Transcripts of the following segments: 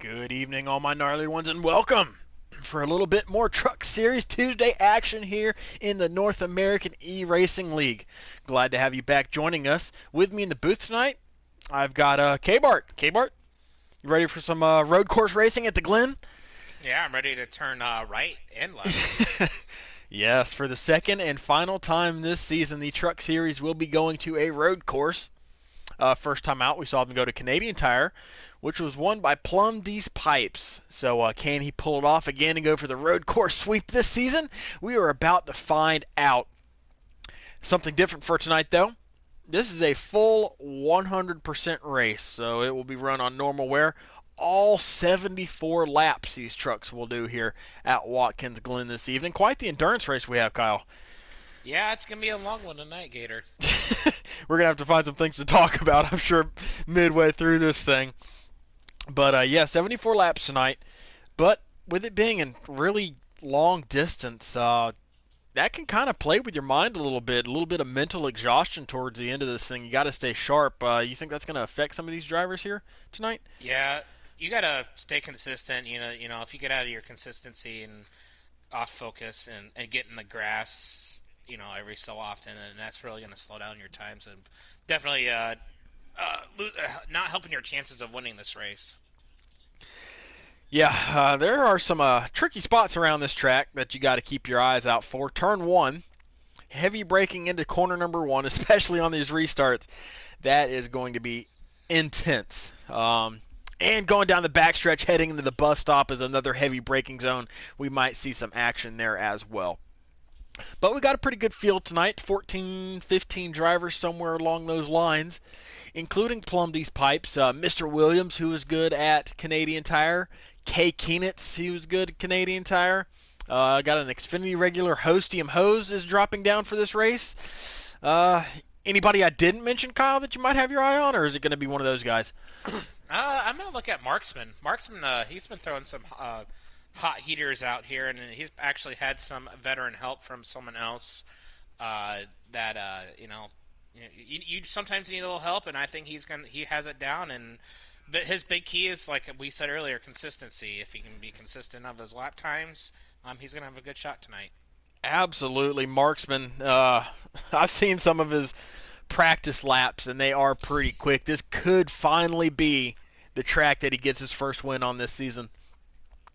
Good evening, all my gnarly ones, and welcome for a little bit more Truck Series Tuesday action here in the North American E-Racing League. Glad to have you back joining us. With me in the booth tonight, I've got K-Bart. K-Bart, you ready for some road course racing at the Glen? Yeah, I'm ready to turn right and left. Yes, for the second and final time this season, the Truck Series will be going to a road course. First time out, we saw them go to Canadian Tire, which was won by Plumdee's Pipes. So can he pull it off again and go for the road course sweep this season? We are about to find out. Something different for tonight, though. This is a full 100% race, so it will be run on normal wear. All 74 laps these trucks will do here at Watkins Glen this evening. Quite the endurance race we have, Kyle. Yeah, it's gonna be a long one tonight, Gator. We're going to have to find some things to talk about, I'm sure, midway through this thing. But yeah, 74 laps tonight. But with it being a really long distance, that can kind of play with your mind a little bit of mental exhaustion towards the end of this thing. You got to stay sharp. You think that's going to affect some of these drivers here tonight? Yeah, you gotta stay consistent. If you get out of your consistency and off focus and get in the grass, every so often, and that's really gonna slow down your times and definitely not helping your chances of winning this race. Yeah, there are some tricky spots around this track that you got to keep your eyes out for. Turn one, heavy braking into corner number one, especially on these restarts. That is going to be intense. And going down the backstretch, heading into the bus stop is another heavy braking zone. We might see some action there as well. But we got a pretty good field tonight, 14, 15 drivers somewhere along those lines, including Plumdee's Pipes, Mr. Williams, who was good at Canadian Tire, Kay Keenitz, who was good at Canadian Tire. Got an Xfinity regular, Hostium Hose, is dropping down for this race. Anybody I didn't mention, Kyle, that you might have your eye on, or is it going to be one of those guys? I'm gonna look at Marksman. Marksman, he's been throwing some hot heaters out here, and he's actually had some veteran help from someone else. That you sometimes need a little help, and I think he has it down. And but his big key is, like we said earlier, consistency. If he can be consistent of his lap times, he's gonna have a good shot tonight. Absolutely, Marksman. I've seen some of his practice laps, and they are pretty quick. This could finally be the track that he gets his first win on this season.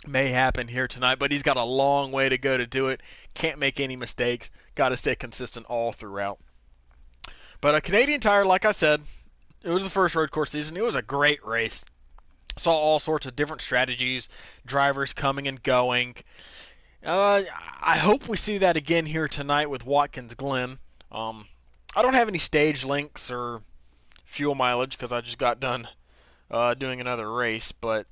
May happen here tonight, but he's got a long way to go to do it. Can't make any mistakes. Got to stay consistent all throughout. But a Canadian Tire, like I said, it was the first road course season. It was a great race. Saw all sorts of different strategies, drivers coming and going. I hope we see that again here tonight with Watkins Glen. I don't have any stage links or fuel mileage because I just got done doing another race. But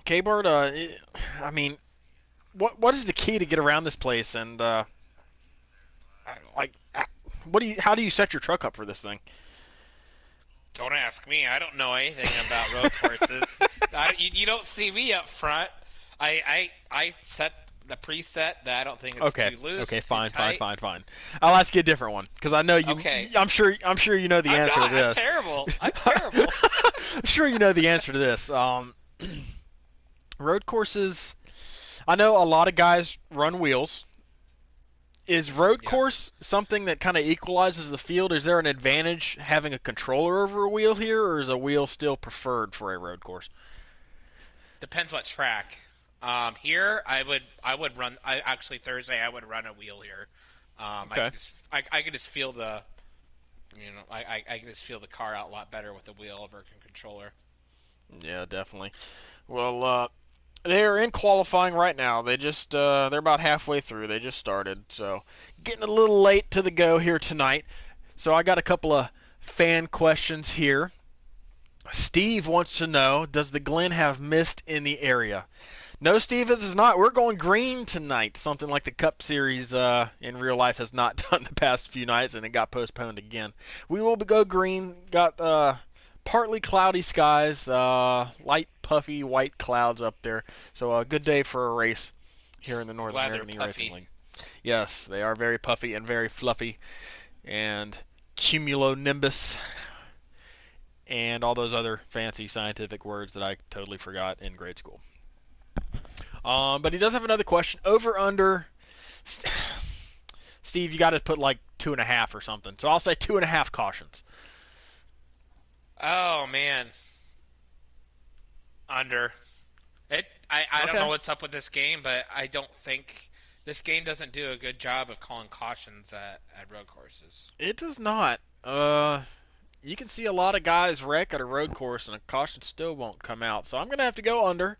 K-Bart, I mean, what is the key to get around this place? And like, how do you set your truck up for this thing? Don't ask me. I don't know anything about road courses. You don't see me up front. I set the preset that I don't think it's Okay. too loose, Okay. too Fine. tight. I'll ask you a different one because I know you. Okay. I'm sure you know the I'm answer not. to I'm this. terrible. I'm terrible. I'm sure you know the answer to this. Road courses. I know a lot of guys run wheels. Is road Yeah. course something that kind of equalizes the field? Is there an advantage having a controller over a wheel here, or is a wheel still preferred for a road course? Depends what track. Here I would run. I actually Thursday I would run a wheel here. Okay. I could just feel the I can just feel the car out a lot better with the wheel over a controller. Yeah, definitely. Well, they're in qualifying right now. They're about halfway through. They just started, so getting a little late to the go here tonight. So I got a couple of fan questions here. Steve wants to know, does the Glen have mist in the area? No, Steve, it is not. We're going green tonight. Something like the Cup Series in real life has not done the past few nights, and it got postponed again. We will go green. Got partly cloudy skies, light puffy white clouds up there. So a good day for a race here in the I'm North glad they're American E-Racing puffy. League. Yes, they are very puffy and very fluffy, and cumulonimbus. and all those other fancy scientific words that I totally forgot in grade school. But he does have another question. Over under. Steve, you got to put like 2.5 or something. So I'll say 2.5 cautions. Oh man, under. I don't know Okay. what's up with this game, but I don't think this game doesn't do a good job of calling cautions at road courses. It does not. You can see a lot of guys wreck at a road course, and a caution still won't come out. So I'm gonna have to go under.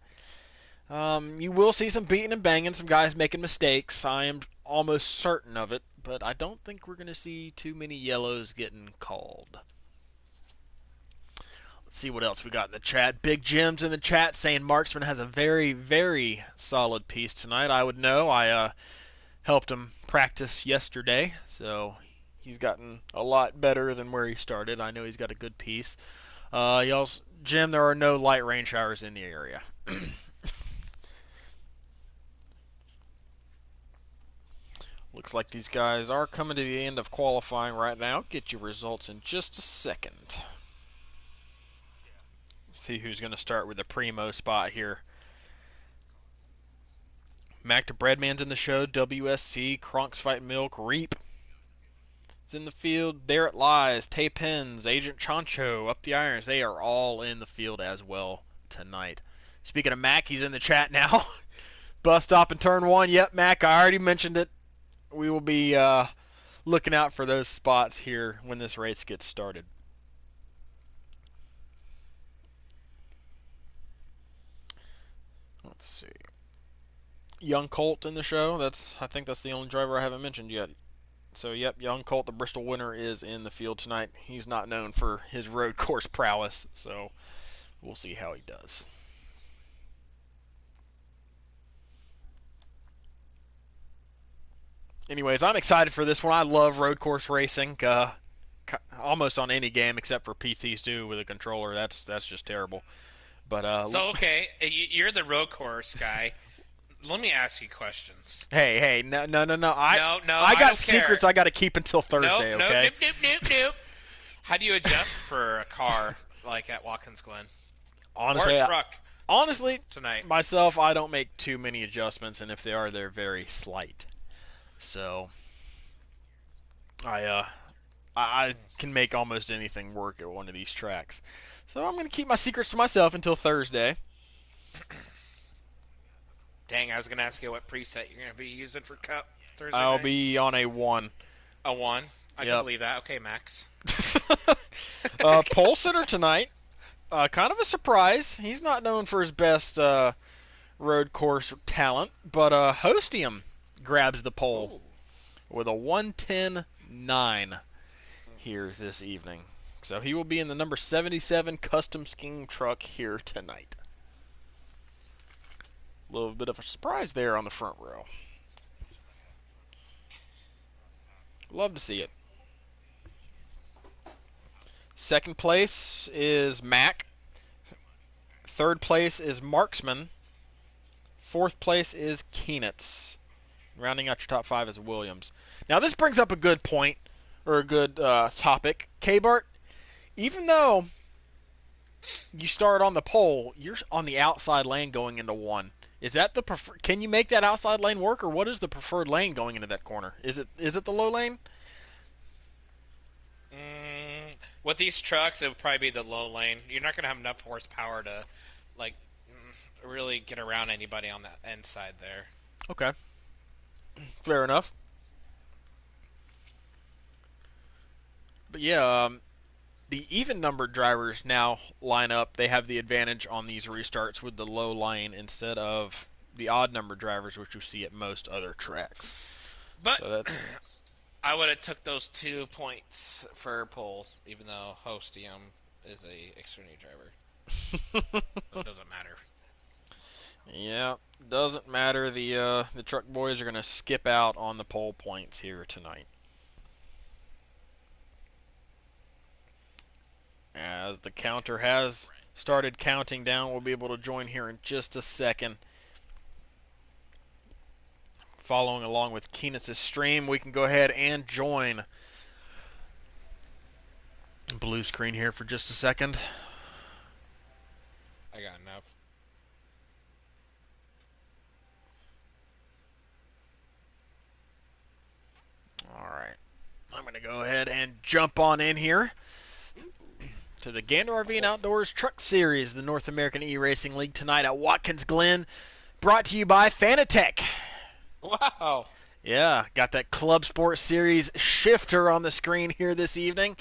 You will see some beating and banging, some guys making mistakes. I am almost certain of it, but I don't think we're gonna see too many yellows getting called. Let's see what else we got in the chat. Big Jim's in the chat saying Marksman has a very, very solid piece tonight. I would know. I helped him practice yesterday, so he's gotten a lot better than where he started. I know he's got a good piece. Jim, there are no light rain showers in the area. Looks like these guys are coming to the end of qualifying right now. Get your results in just a second. See who's going to start with the primo spot here. Mac the Breadman's in the show. WSC, Kronk's Fight Milk, Reap is in the field. There it lies. Tay Pens, Agent Chancho, Up the Irons. They are all in the field as well tonight. Speaking of Mac, he's in the chat now. Bus stop in turn one. Yep, Mac, I already mentioned it. We will be looking out for those spots here when this race gets started. Let's see. Young Colt in the show. I think that's the only driver I haven't mentioned yet. So, yep, Young Colt, the Bristol winner, is in the field tonight. He's not known for his road course prowess, so we'll see how he does. Anyways, I'm excited for this one. I love road course racing. Almost on any game except for PT2 with a controller. That's just terrible. But So okay, you're the road course guy. Let me ask you questions. hey, no. No, I I got don't secrets care. I got to keep until Nope, Thursday. nope, Okay. nope. How do you adjust for a car like at Watkins Glen or a Honestly, truck honestly, tonight? myself, I don't make too many adjustments, and if they are, they're very slight. So I I can make almost anything work at one of these tracks. So I'm gonna keep my secrets to myself until Thursday. Dang, I was gonna ask you what preset you're gonna be using for Cup Thursday I'll night. be on a 1. A one. I can Yep. believe that. Okay, Max. Pole sitter tonight. Kind of a surprise. He's not known for his best road course talent, but Hostium grabs the pole Ooh. with a 1:10.9 here this evening. So he will be in the number 77 custom scheme truck here tonight. A little bit of a surprise there on the front row. Love to see it. Second place is Mac. Third place is Marksman. Fourth place is Keenitz. Rounding out your top 5 is Williams. Now this brings up a good point, or a good topic. K-Bart, even though you start on the pole, you're on the outside lane going into 1. Is that the can you make that outside lane work, or what is the preferred lane going into that corner? Is it the low lane? With these trucks, it would probably be the low lane. You're not gonna have enough horsepower to, like, really get around anybody on the inside there. Okay, fair enough. But yeah, the even numbered drivers now line up. They have the advantage on these restarts with the low lane instead of the odd numbered drivers, which you see at most other tracks. But So that's I would have took those 2 points for pole, even though Hostium is a Xfinity driver. So it doesn't matter. yeah, doesn't matter. The truck boys are gonna skip out on the pole points here tonight. As the counter has started counting down, we'll be able to join here in just a second. Following along with Keenitz's stream, we can go ahead and join Blue screen here for just a second. I got enough. All right. I'm going to go ahead and jump on in here to the Gander RV and Outdoors Truck Series, the North American E-Racing League, tonight at Watkins, Glen. Brought to you by Fanatec. Wow. Yeah, got that Club Sport Series shifter on the screen here this evening.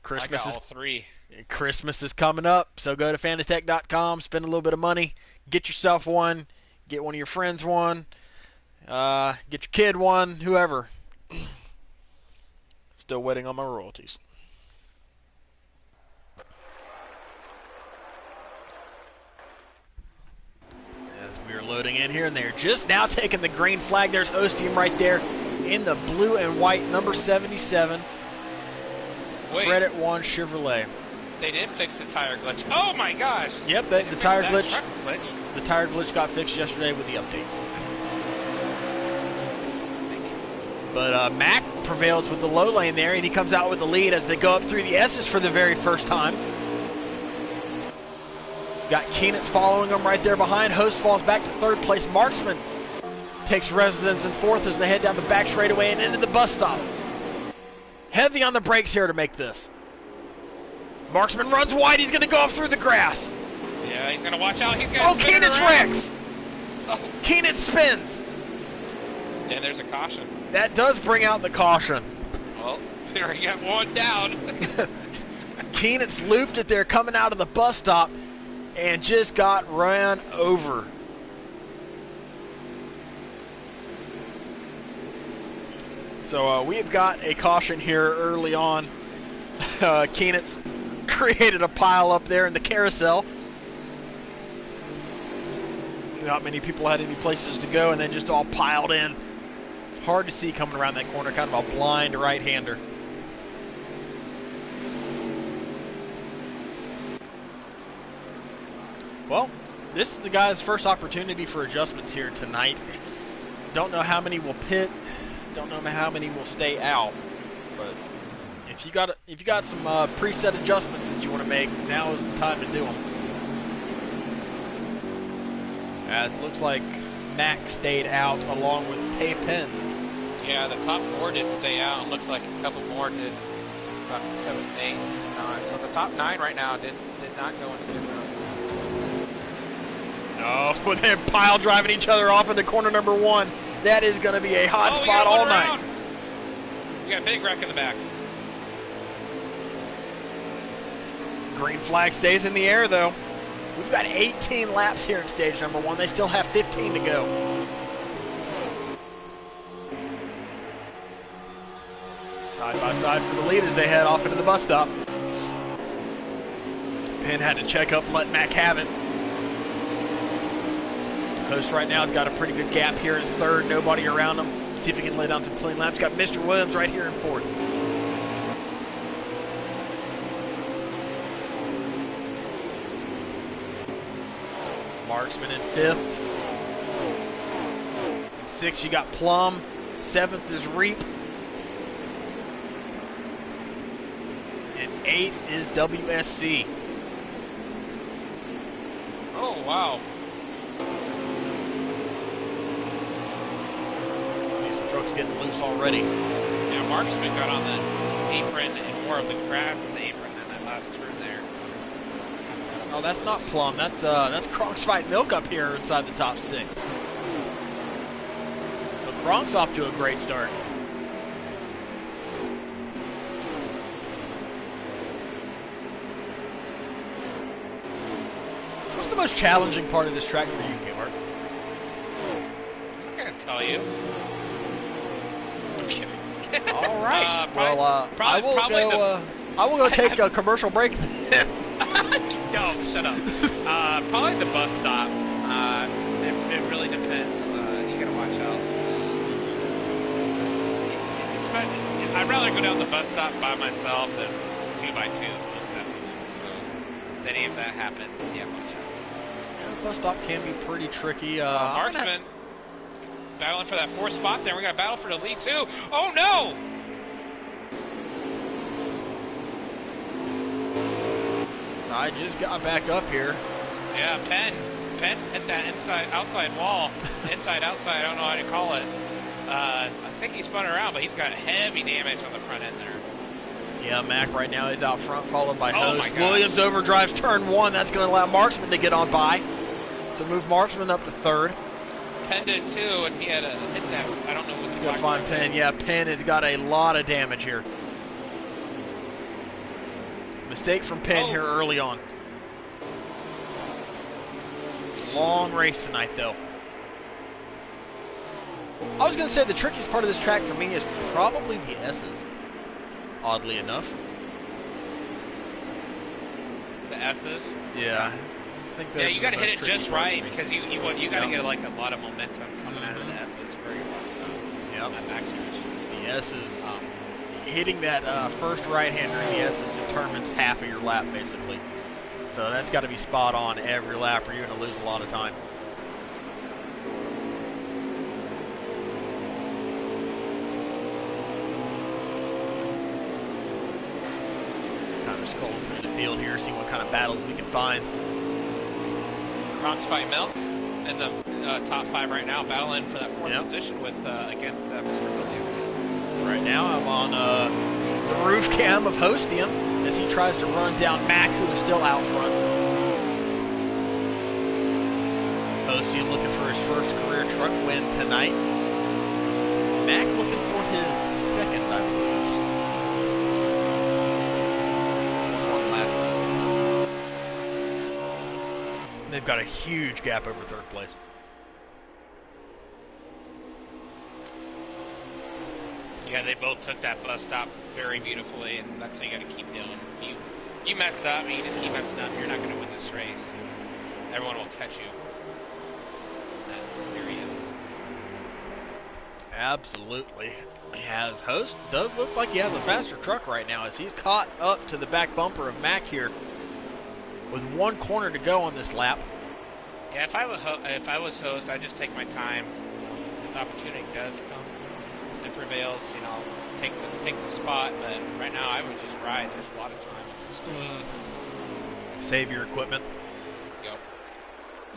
I got all three. Christmas is coming up, so go to fanatec.com, spend a little bit of money, get yourself one, get one of your friends one, get your kid one, whoever. Still waiting on my royalties. As we are loading in here, and they're just now taking the green flag. There's Ostium right there in the blue and white, number 77. Wait. Credit One Chevrolet. They did fix the tire glitch. Oh my gosh! Yep, the tire glitch. Truck glitch. The tire glitch got fixed yesterday with the update. But Mac prevails with the low lane there, and he comes out with the lead as they go up through the S's for the very first time. Got Keenitz following him right there behind. Host falls back to third place. Marksman takes residence in fourth as they head down the back straightaway and into the bus stop. Heavy on the brakes here to make this. Marksman runs wide. He's going to go off through the grass. Yeah, he's going to watch out. He's going to spin Keenitz around. wrecks. Oh. Keenitz spins. And there's a caution. That does bring out the caution. Well, there he got one down. Keenitz looped it there coming out of the bus stop and just got ran over. So we've got a caution here early on. Keenitz created a pile up there in the carousel. Not many people had any places to go, and then just all piled in. Hard to see coming around that corner, kind of a blind right-hander. Well, this is the guy's first opportunity for adjustments here tonight. Don't know how many will pit. Don't know how many will stay out. But if you got some preset adjustments that you want to make, now is the time to do them. As it looks like Mac stayed out along with Tay Pens. Yeah, the top four did stay out. It looks like a couple more did. About 7, 8, 9. So the top 9 right now did not go into pit road. Oh, they're pile driving each other off into corner number 1. That is going to be a hot spot all night. We got a big wreck in the back. Green flag stays in the air, though. We've got 18 laps here in stage number 1. They still have 15 to go. Side by side for the lead as they head off into the bus stop. Penn had to check up and let Mac have it. Host right now has got a pretty good gap here in third. Nobody around him. See if he can lay down some clean laps. Got Mr. Williams right here in fourth. Marksman in fifth. In sixth, you got Plum. Seventh is Reap. And eighth is WSC. Oh, wow. See some trucks getting loose already. Yeah, Marksman got on the apron and more of the crabs in the apron than that last turn there. Oh, that's not Plum. That's Kronk's Fight Milk up here inside the top 6. So Kronk's off to a great start. What's the most challenging part of this track for you, Kmart? I'm going to tell you. I'm kidding. All right. Probably I will go take a commercial break. No, shut up. Probably the bus stop. It really depends. You gotta watch out. I'd rather go down the bus stop by myself than 2x2, most definitely. So, if any of that happens, yeah, watch out. Yeah, the bus stop can be pretty tricky. Marksman battling for that 4th spot there. We got a battle for the lead too. Oh no! I just got back up here. Yeah, Penn hit that outside wall. Outside, I don't know how to call it. I think he spun around, but he's got heavy damage on the front end there. Yeah, Mack right now is out front, followed by Oh Host. my gosh. Williams overdrives turn 1. That's going to allow Marksman to get on by. So move Marksman up to third. Penn did too, and he had to hit that. I don't know what's going to find Penn. Yeah, Penn has got a lot of damage here. Mistake from Penn here early on. Long race tonight, though. I was going to say the trickiest part of this track for me is probably the S's, oddly enough. The S's? Yeah. I think you got to hit it just right because you got to get like a lot of momentum coming out of the S's for your that back stretch. The S's, hitting that first right-hander in the S's determines half of your lap, basically. So that's got to be spot on every lap or you're going to lose a lot of time. Kind of scrolling through the field here, see what kind of battles we can find. Kronk's fighting Milk in the top 5 right now, battling for that 4th position with against Mr. Williams. Right now I'm on the roof cam of Hostium as he tries to run down Mack, who is still out front. Hostium looking for his first career truck win tonight. Mack looking for his second, I believe. One last season. They've got a huge gap over third place. Yeah, they both took that bus stop very beautifully, and that's what you got to keep doing. If you mess up, and you just keep messing up, you're not going to win this race. Everyone will catch you. Absolutely. As Host does look like he has a faster truck right now as he's caught up to the back bumper of Mack here with 1 corner to go on this lap. Yeah, if I was Host, I'd just take my time. If the opportunity does come and prevails, take the spot. But right now, I would just ride. There's a lot of time in this course. Save your equipment. Yep.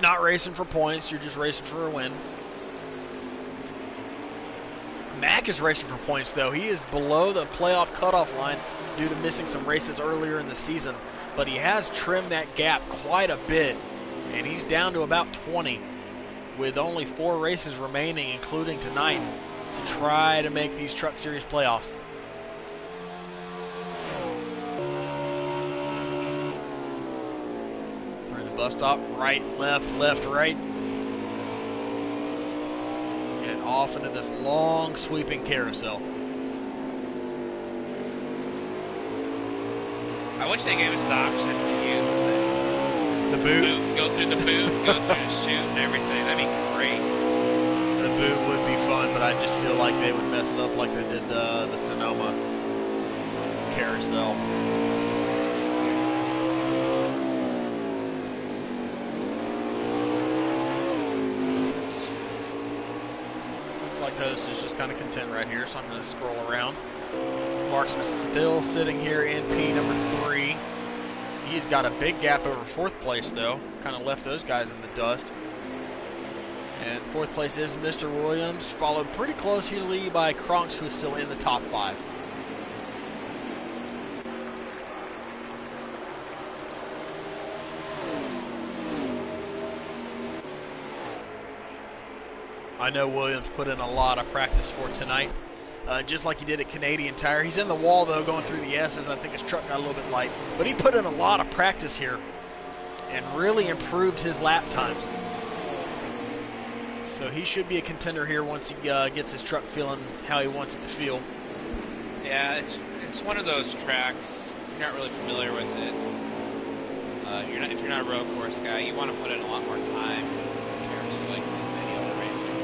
Not racing for points. You're just racing for a win. Mack is racing for points, though. He is below the playoff cutoff line due to missing some races earlier in the season. But he has trimmed that gap quite a bit, and he's down to about 20 with only 4 races remaining, including tonight, to try to make these Truck Series playoffs. Through the bus stop, right, left, right. Off into this long sweeping carousel. I wish they gave us the option to use the boot. Go through the boot, go through the chute and everything. That'd be great. The boot would be fun, but I just feel like they would mess it up like they did the Sonoma carousel. Host is just kind of content right here, so I'm going to scroll around. Marksman still sitting here in P number 3. He's got a big gap over 4th place, though. Kind of left those guys in the dust. And 4th place is Mr. Williams, followed pretty closely by Kronks, who is still in the top 5. I know Williams put in a lot of practice for tonight, just like he did at Canadian Tire. He's in the wall, though, going through the S's. I think his truck got a little bit light. But he put in a lot of practice here and really improved his lap times. So he should be a contender here once he gets his truck feeling how he wants it to feel. Yeah, it's one of those tracks. You're not really familiar with it. If you're not a road course guy, you want to put in a lot more time compared to like any other racing,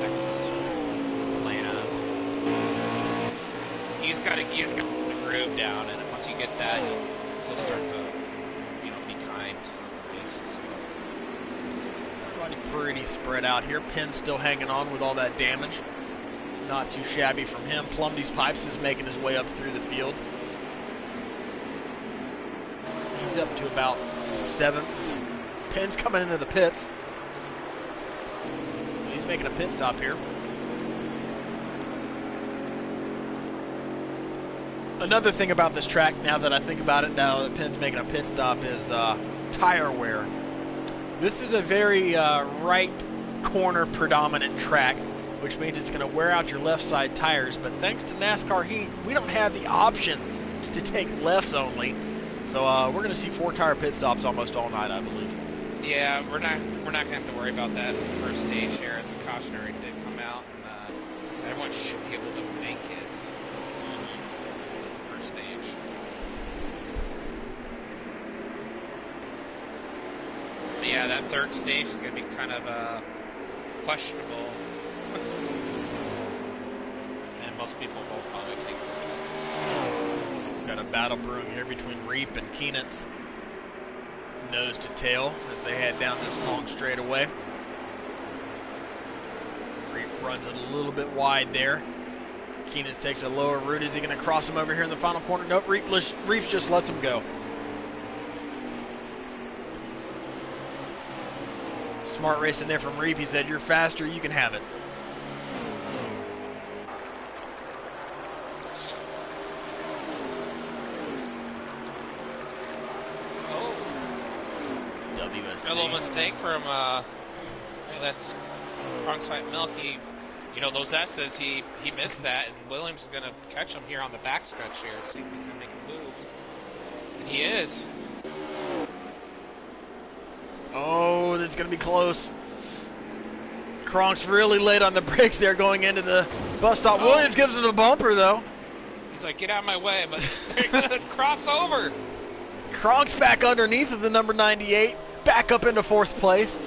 Texas or Atlanta. You got to get the groove down, and once you get that, you'll start to be kind to the races. Everybody pretty spread out here. Penn's still hanging on with all that damage. Not too shabby from him. Plumby's Pipes is making his way up through the field. He's up to about 7th. Penn's coming into the pits. So he's making a pit stop here. Another thing about this track, now that I think about it, now that Penn's making a pit stop, is tire wear. This is a very right corner predominant track, which means it's going to wear out your left side tires. But thanks to NASCAR Heat, we don't have the options to take lefts only. So we're going to see 4 tire pit stops almost all night, I believe. Yeah, we're not going to have to worry about that in the first stage here, as the cautionary did come out, and everyone should be able to make it. First stage. But yeah, that third stage is going to be kind of questionable. And most people will probably take it. Got a battle brewing here between Reap and Keenitz, nose to tail, as they head down this long straightaway. Reap runs it a little bit wide there. Keenitz takes a lower route. Is he going to cross him over here in the final corner? Nope, Reap just lets him go. Smart racing there from Reap. He said, "You're faster, you can have it." A little mistake from, that's Frontside Milky. You know, those S's, he missed that, and Williams is going to catch him here on the backstretch here. See if he's going to make a move. And he is. Oh, that's going to be close. Kronk's really late on the brakes there going into the bus stop. Oh. Williams gives it a bumper, though. He's like, get out of my way, but they're going to cross over. Kronk's back underneath of the number 98, back up into 4th place.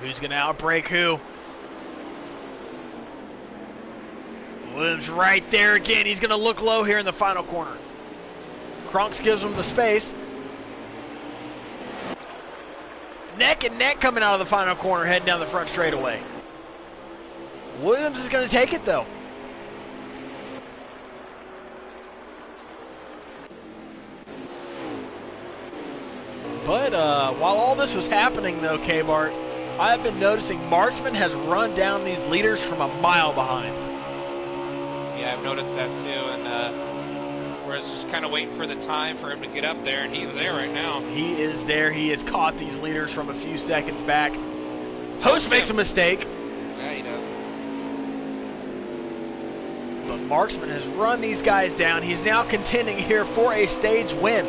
Who's going to outbrake who? Williams right there again. He's going to look low here in the final corner. Kronks gives him the space. Neck and neck coming out of the final corner, heading down the front straightaway. Williams is going to take it, though. But while all this was happening, though, K-Bart, I've been noticing Marksman has run down these leaders from a mile behind. Yeah, I've noticed that too, and we're just kind of waiting for the time for him to get up there, and he's there right now. He is there. He has caught these leaders from a few seconds back. Host makes a mistake. Yeah, he does. But Marksman has run these guys down. He's now contending here for a stage win.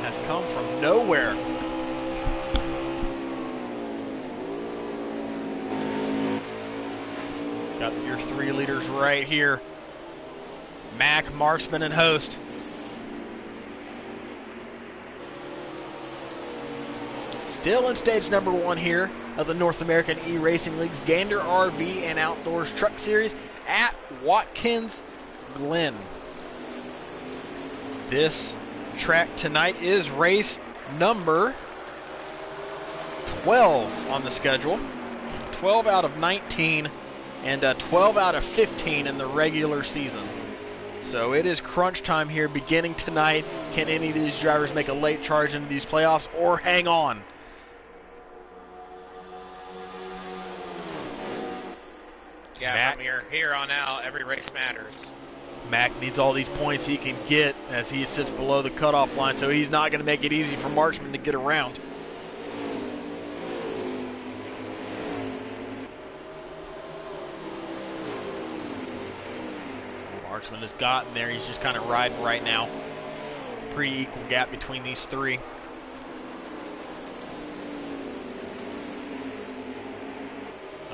Has come from nowhere. Got your 3 leaders right here. Mack, Marksman, and Host. Still in stage number 1 here of the North American E-Racing League's Gander RV and Outdoors Truck Series at Watkins, Glen. This track tonight is race number 12 on the schedule. 12 out of 19 and 12 out of 15 in the regular season. So it is crunch time here beginning tonight. Can any of these drivers make a late charge into these playoffs or hang on? Yeah, Matt, from here on out, every race matters. Mack needs all these points he can get as he sits below the cutoff line, so he's not going to make it easy for Marksman to get around. Marksman has gotten there. He's just kind of riding right now. Pretty equal gap between these 3.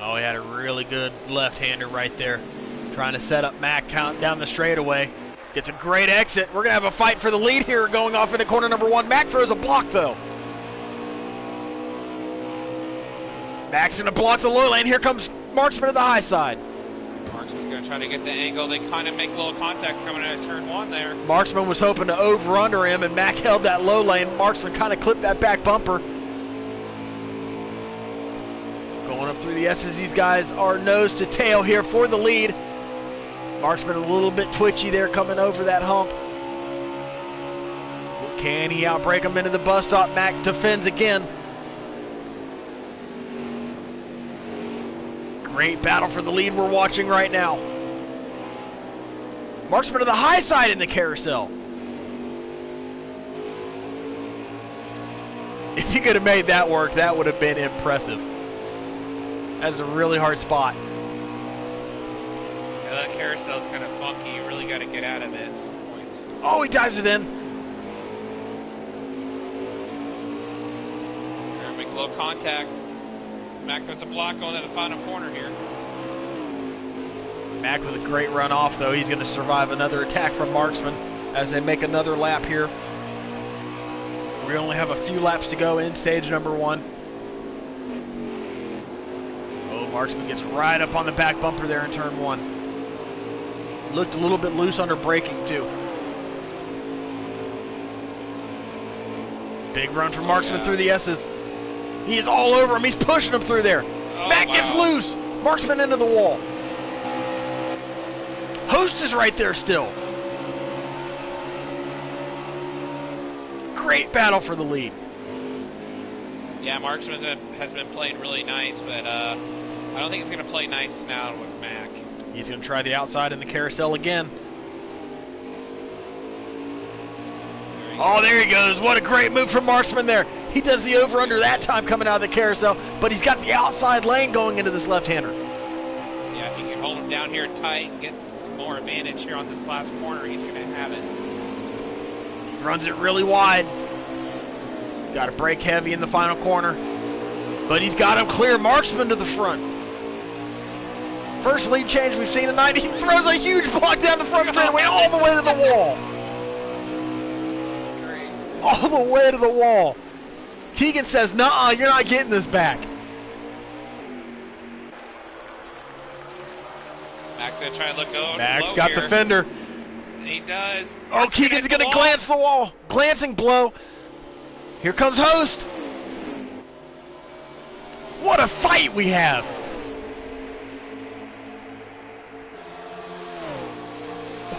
Oh, he had a really good left-hander right there. Trying to set up Mack, counting down the straightaway. Gets a great exit. We're going to have a fight for the lead here going off into corner number 1. Mack throws a block, though. Mack's going to block the low lane. Here comes Marksman to the high side. Marksman's going to try to get the angle. They kind of make a little contact coming out of turn 1 there. Marksman was hoping to over-under him, and Mack held that low lane. Marksman kind of clipped that back bumper. Going up through the S's. These guys are nose to tail here for the lead. Marksman a little bit twitchy there coming over that hump. Can he outbreak him into the bus stop? Mac defends again. Great battle for the lead we're watching right now. Marksman to the high side in the carousel. If he could have made that work, that would have been impressive. That's a really hard spot. Yeah, that carousel's kind of funky. You really got to get out of it at some points. Oh, he dives it in. Here, make a little contact. Mac puts a block going to the final corner here. Mac with a great run off, though. He's going to survive another attack from Marksman as they make another lap here. We only have a few laps to go in stage number 1. Oh, Marksman gets right up on the back bumper there in turn 1. Looked a little bit loose under braking, too. Big run from Marksman through the S's. He is all over him. He's pushing him through there. Oh, Mac gets loose. Marksman into the wall. Host is right there still. Great battle for the lead. Yeah, Marksman has been playing really nice, but I don't think he's going to play nice now with Mac. He's going to try the outside in the carousel again. Oh, there he goes. What a great move from Marksman there. He does the over-under that time coming out of the carousel, but he's got the outside lane going into this left-hander. Yeah, if he can hold him down here tight and get more advantage here on this last corner, he's going to have it. He runs it really wide. Got to brake heavy in the final corner, but he's got him clear. Marksman to the front. First lead change we've seen tonight. He throws a huge block down the front straightaway all the way to the wall. All the way to the wall. Keegan says, "Nuh-uh, you're not getting this back." Mac's going to try to look over. Max got here. the fender. And he does. Oh, Keegan's going to glance the wall. Glancing blow. Here comes Host. What a fight we have.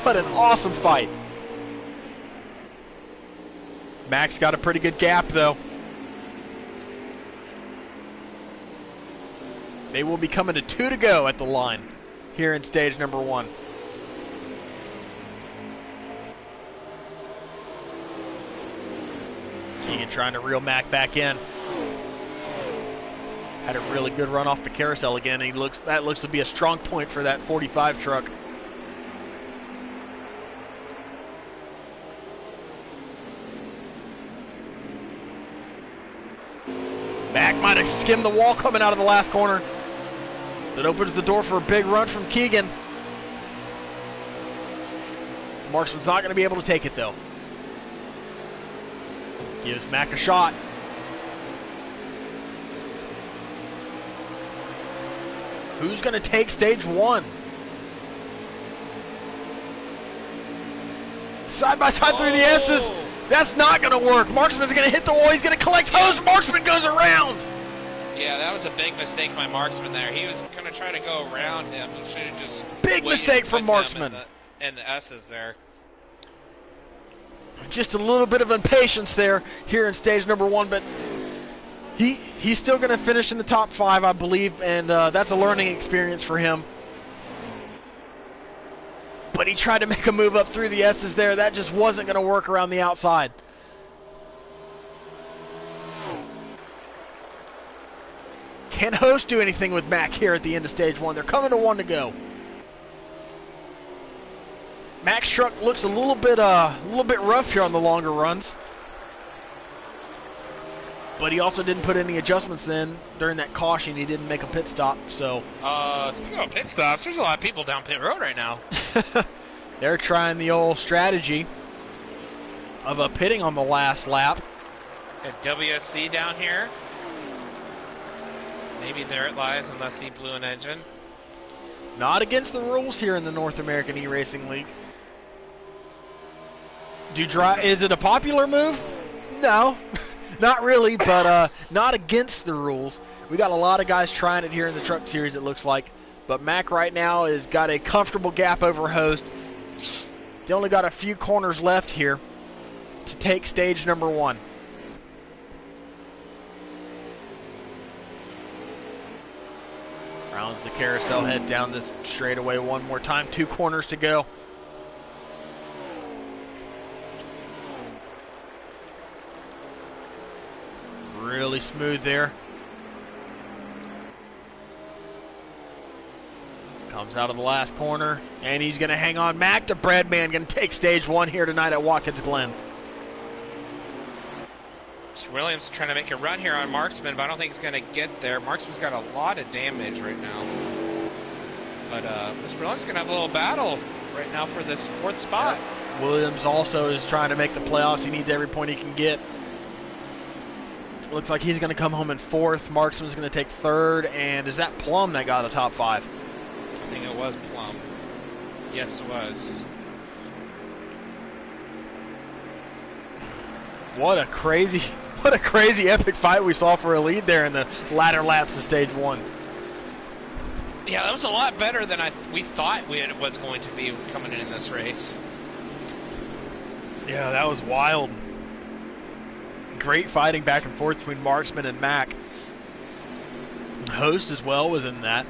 What an awesome fight. Max got a pretty good gap, though. They will be coming to 2 to go at the line here in stage number 1. Keegan trying to reel Mac back in. Had a really good run off the carousel again. That looks to be a strong point for that 45 truck. Mac might have skimmed the wall coming out of the last corner. That opens the door for a big run from Keegan. Marksman's not going to be able to take it, though. Gives Mac a shot. Who's going to take stage 1? Side by side through the S's. That's not going to work. Marksman's going to hit the wall. He's going to collect hose. Marksman goes around. Yeah, that was a big mistake by Marksman there. He was going to try to go around him. He should have just... Big mistake from Marksman. And the S's there. Just a little bit of impatience there here in stage number 1, but he's still going to finish in the top 5, I believe, and that's a learning experience for him. But he tried to make a move up through the S's there. That just wasn't going to work around the outside. Can Host do anything with Mac here at the end of stage 1? They're coming to 1 to go. Mac's truck looks a little bit rough here on the longer runs. But he also didn't put any adjustments in during that caution. He didn't make a pit stop, so... Speaking of pit stops, there's a lot of people down pit road right now. They're trying the old strategy of pitting on the last lap. Got WSC down here. Maybe there it lies, unless he blew an engine. Not against the rules here in the North American E-Racing League. Is it a popular move? No. Not really, but not against the rules. We got a lot of guys trying it here in the Truck Series, it looks like. But Mac right now has got a comfortable gap over Host. They only got a few corners left here to take stage number 1. Rounds the carousel head down this straightaway one more time. 2 corners to go. Really smooth there. Comes out of the last corner, and he's going to hang on. Mac to Breadman, going to take stage 1 here tonight at Watkins Glen. Williams trying to make a run here on Marksman, but I don't think he's going to get there. Marksman's got a lot of damage right now. But Mr. Williams going to have a little battle right now for this 4th spot. Yeah. Williams also is trying to make the playoffs. He needs every point he can get. Looks like he's going to come home in 4th. Marksman's going to take 3rd. And is that Plum that got the top 5? I think it was Plum. Yes, it was. What a crazy epic fight we saw for a lead there in the latter laps of stage 1. Yeah, that was a lot better than we thought it was going to be coming in this race. Yeah, that was wild. Great fighting back and forth between Marksman and Mac. Host as well was in that.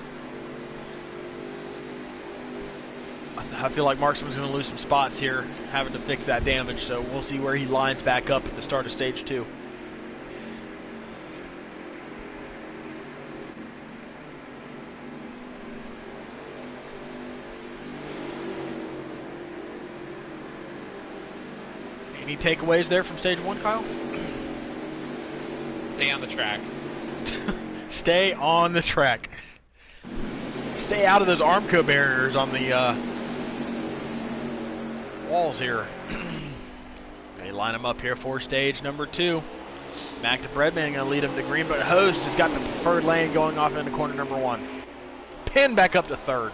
I feel like Marksman's going to lose some spots here, having to fix that damage, so we'll see where he lines back up at the start of stage 2. Any takeaways there from stage 1, Kyle? Stay on the track. Stay on the track. Stay out of those Armco barriers on the walls here. They line them up here for stage number 2. Mac to Breadman going to lead him to green, but Host has got the preferred lane going off into corner number 1. Pin back up to 3rd.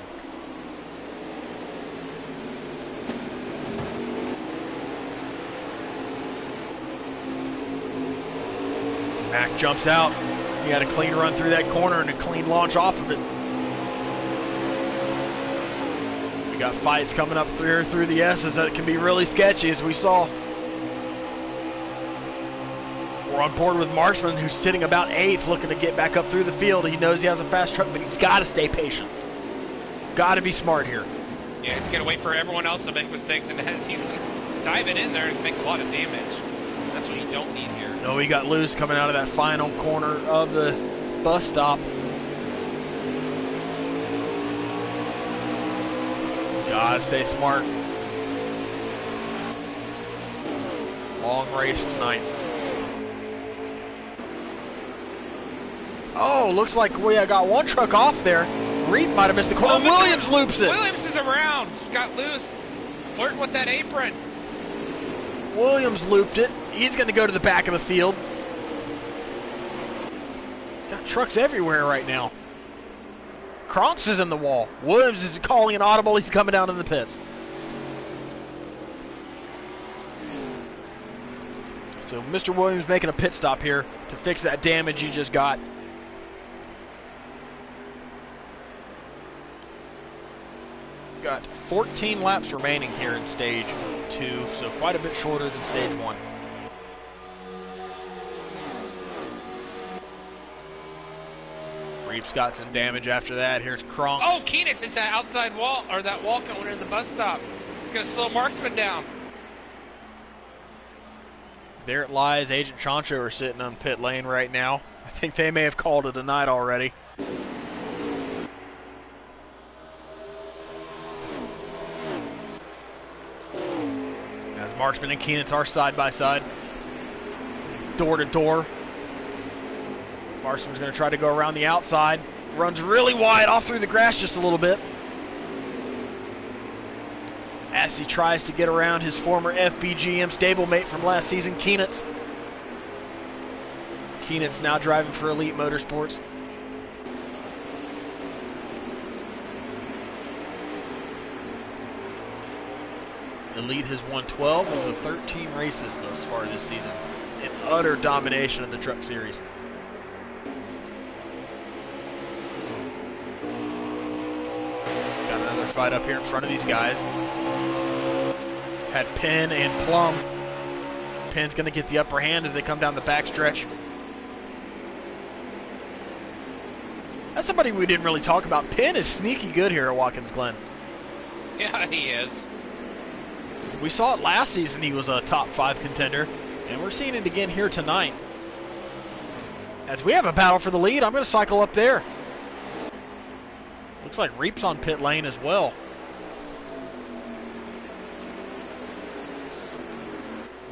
Mac jumps out. He had a clean run through that corner and a clean launch off of it. We got fights coming up through the S's that can be really sketchy, as we saw. We're on board with Marksman, who's sitting about 8th, looking to get back up through the field. He knows he has a fast truck, but he's got to stay patient. Got to be smart here. Yeah, he's going to wait for everyone else to make mistakes, and as he's going to dive it in there and make a lot of damage. That's what you don't need here. No, he got loose coming out of that final corner of the bus stop. Gotta stay smart. Long race tonight. Oh, looks like we got one truck off there. Reed might have missed the corner. Williams loops it. Williams is around. Just got loose. Flirting with that apron. Williams looped it. He's going to go to the back of the field. Got trucks everywhere right now. Kronks is in the wall. Williams is calling an audible. He's coming down in the pits. So Mr. Williams making a pit stop here to fix that damage he just got. Got 14 laps remaining here in stage 2, so quite a bit shorter than stage 1. Reeves got some damage after that. Here's Kronk. Oh, Keenitz is that outside wall, or that wall going in the bus stop. It's going to slow Marksman down. There it lies. Agent Chancho are sitting on pit lane right now. I think they may have called it a night already. As Marksman and Keenitz are side by side, door to door. Marksman's going to try to go around the outside. Runs really wide off through the grass just a little bit. As he tries to get around his former FBGM stablemate from last season, Keenitz. Keenitz now driving for Elite Motorsports. Elite has won 12 of the 13 races thus far this season. in utter domination in the Truck Series. Got another fight up here in front of these guys. Had Penn and Plum. Penn's going to get the upper hand as they come down the backstretch. That's somebody we didn't really talk about. Penn is sneaky good here at Watkins Glen. Yeah, he is. We saw it last season. He was a top 5 contender, and we're seeing it again here tonight. As we have a battle for the lead, I'm going to cycle up there. Looks like Reap's on pit lane as well.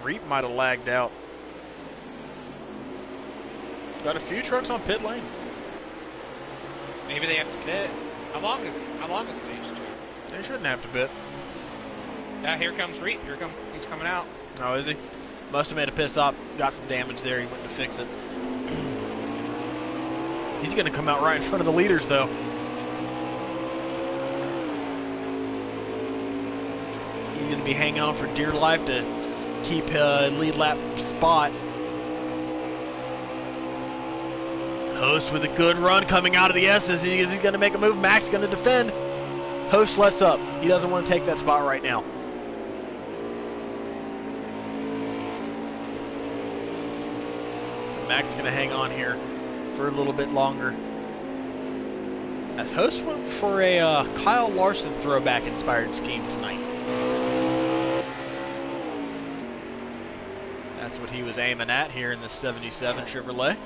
Reap might have lagged out. Got a few trucks on pit lane. Maybe they have to pit. How long is stage 2? They shouldn't have to pit. Yeah, here comes Reap. He's coming out. Oh, is he? Must have made a pit stop. Got some damage there. He went to fix it. He's going to come out right in front of the leaders, though. He's going to be hanging on for dear life to keep lead lap spot. Host with a good run coming out of the S's. He's going to make a move. Mac's going to defend. Host lets up. He doesn't want to take that spot right now. Mac's going to hang on here for a little bit longer. As Host went for a Kyle Larson throwback inspired scheme tonight. That's what he was aiming at here in the 77 Chevrolet.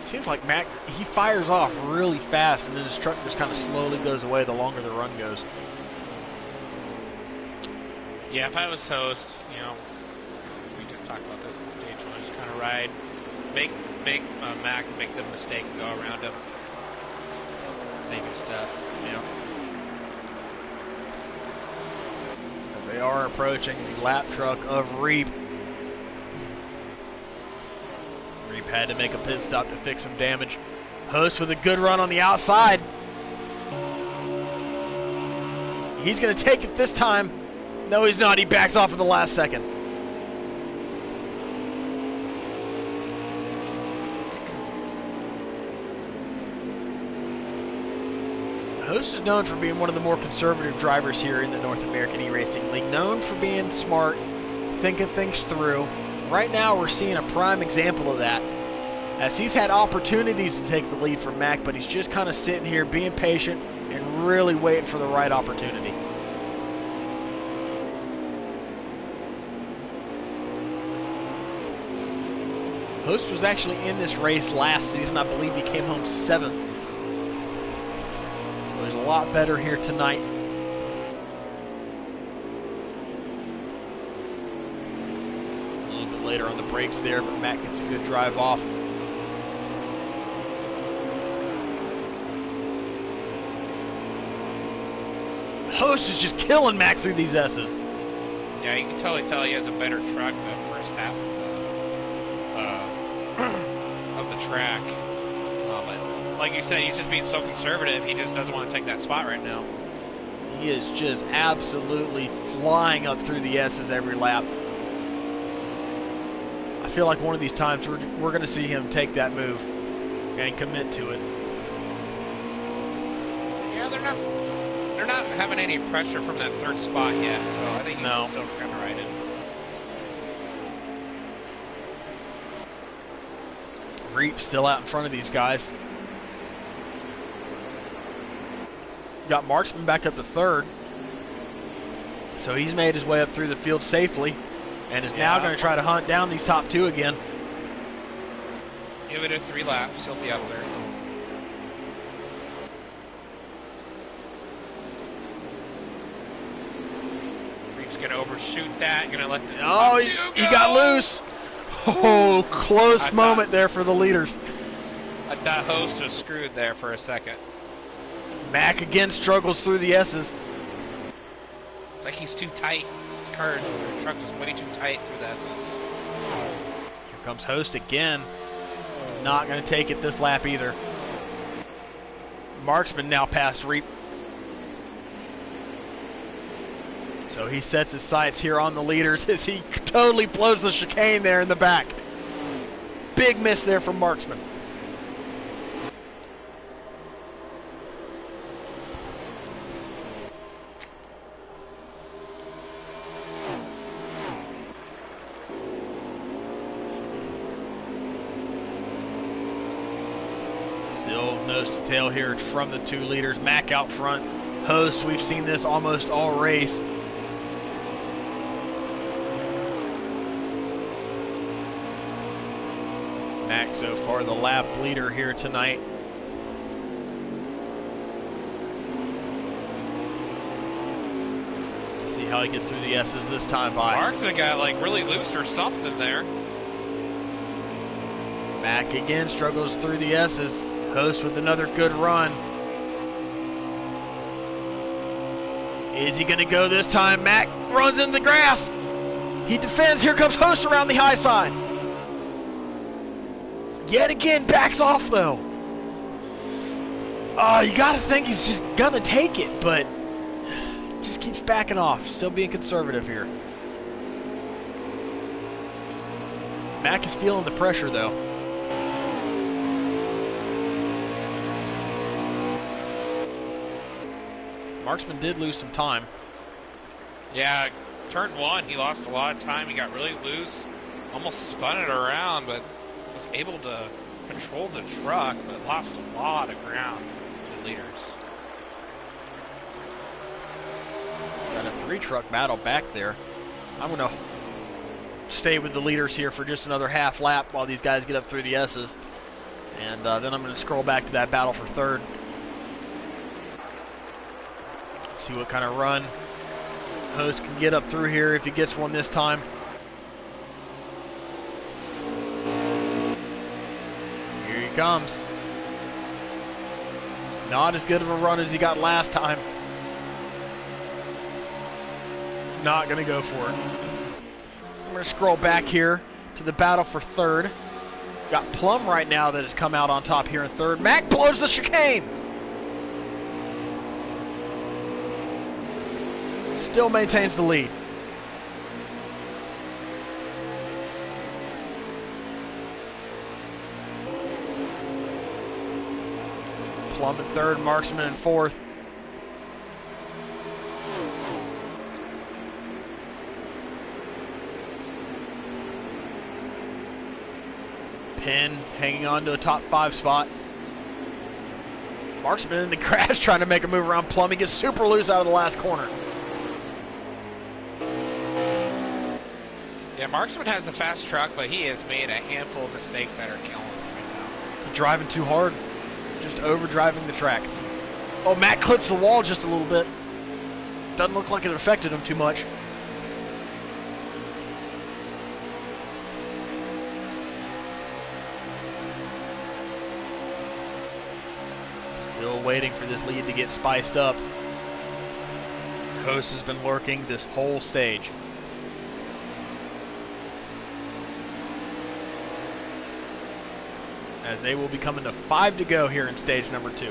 Seems like Mac, he fires off really fast, and then his truck just kind of slowly goes away the longer the run goes. Yeah, if I was Host, you know, we just talked about this in stage 1, just kind of ride, make Mac make the mistake and go around him, save your stuff. Yeah. As they are approaching the lap truck of Reap. Reap had to make a pit stop to fix some damage. Host with a good run on the outside. He's going to take it this time. No, he's not. He backs off at the last second. Host is known for being one of the more conservative drivers here in the North American E-Racing League. Known for being smart, thinking things through. Right now, we're seeing a prime example of that, as he's had opportunities to take the lead from Mac, but he's just kind of sitting here being patient and really waiting for the right opportunity. Host was actually in this race last season. I believe he came home 7th. So he's a lot better here tonight. Later on the brakes there, but Matt gets a good drive off. Host is just killing Mac through these S's. Yeah, you can totally tell he has a better truck the first half of the track. But like you said, he's just being so conservative, he just doesn't want to take that spot right now. He is just absolutely flying up through the S's every lap. I feel like one of these times we're going to see him take that move and commit to it. Yeah, they're not having any pressure from that 3rd spot yet, so I think he's still kind of riding. Reap still out in front of these guys. Got Marksman back up to 3rd, so he's made his way up through the field safely. And is now going to try to hunt down these top 2 again. Give it a 3 laps, he'll be up there. Reap's going to overshoot that, going to let the he got loose. Oh, close moment there for the leaders. I thought Host was screwed there for a second. Mac again struggles through the S's. It's like he's too tight. His truck is way too tight through the S's. Here comes Host again. Not going to take it this lap either. Marksman now past Reap. So he sets his sights here on the leaders as he totally blows the chicane there in the back. Big miss there from Marksman. Still nose to tail here from the 2 leaders. Mac out front. Host, we've seen this almost all race. Mac so far the lap leader here tonight. See how he gets through the S's this time by. Marksman got like really loose or something there. Mac again struggles through the S's. Host with another good run. Is he going to go this time? Mac runs in the grass. He defends. Here comes Host around the high side. Yet again, backs off though. You got to think he's just going to take it, but just keeps backing off. Still being conservative here. Mac is feeling the pressure though. Marksman did lose some time. Yeah, turn 1, he lost a lot of time. He got really loose, almost spun it around, but was able to control the truck, but lost a lot of ground to the leaders. Got a 3-truck battle back there. I'm going to stay with the leaders here for just another half lap while these guys get up through the S's. And then I'm going to scroll back to that battle for 3rd. See what kind of run Host can get up through here if he gets one this time. Here he comes. Not as good of a run as he got last time. Not going to go for it. I'm going to scroll back here to the battle for 3rd. Got Plum right now that has come out on top here in 3rd. Mac blows the chicane. Still maintains the lead. Plum in 3rd, Marksman in 4th. Penn hanging on to a top 5 spot. Marksman in the crash trying to make a move around Plum. He gets super loose out of the last corner. Yeah, Marksman has a fast truck, but he has made a handful of mistakes that are killing him right now. Driving too hard. Just overdriving the track. Oh, Matt clips the wall just a little bit. Doesn't look like it affected him too much. Still waiting for this lead to get spiced up. Host has been lurking this whole stage. As they will be coming to 5 to go here in stage number 2.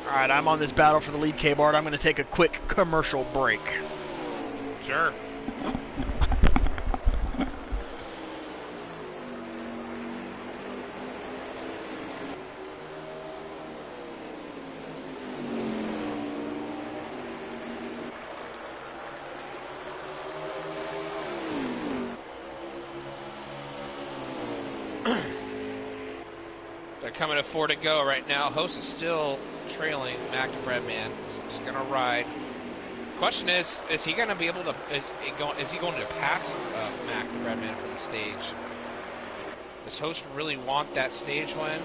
All right, I'm on this battle for the lead, K-Bart. I'm going to take a quick commercial break. Sure. Coming to 4 to go right now. Host is still trailing Mac to Breadman. He's going to ride. Question is he going to be able to? Is he going to pass Mac to Breadman for the stage? Does Host really want that stage win,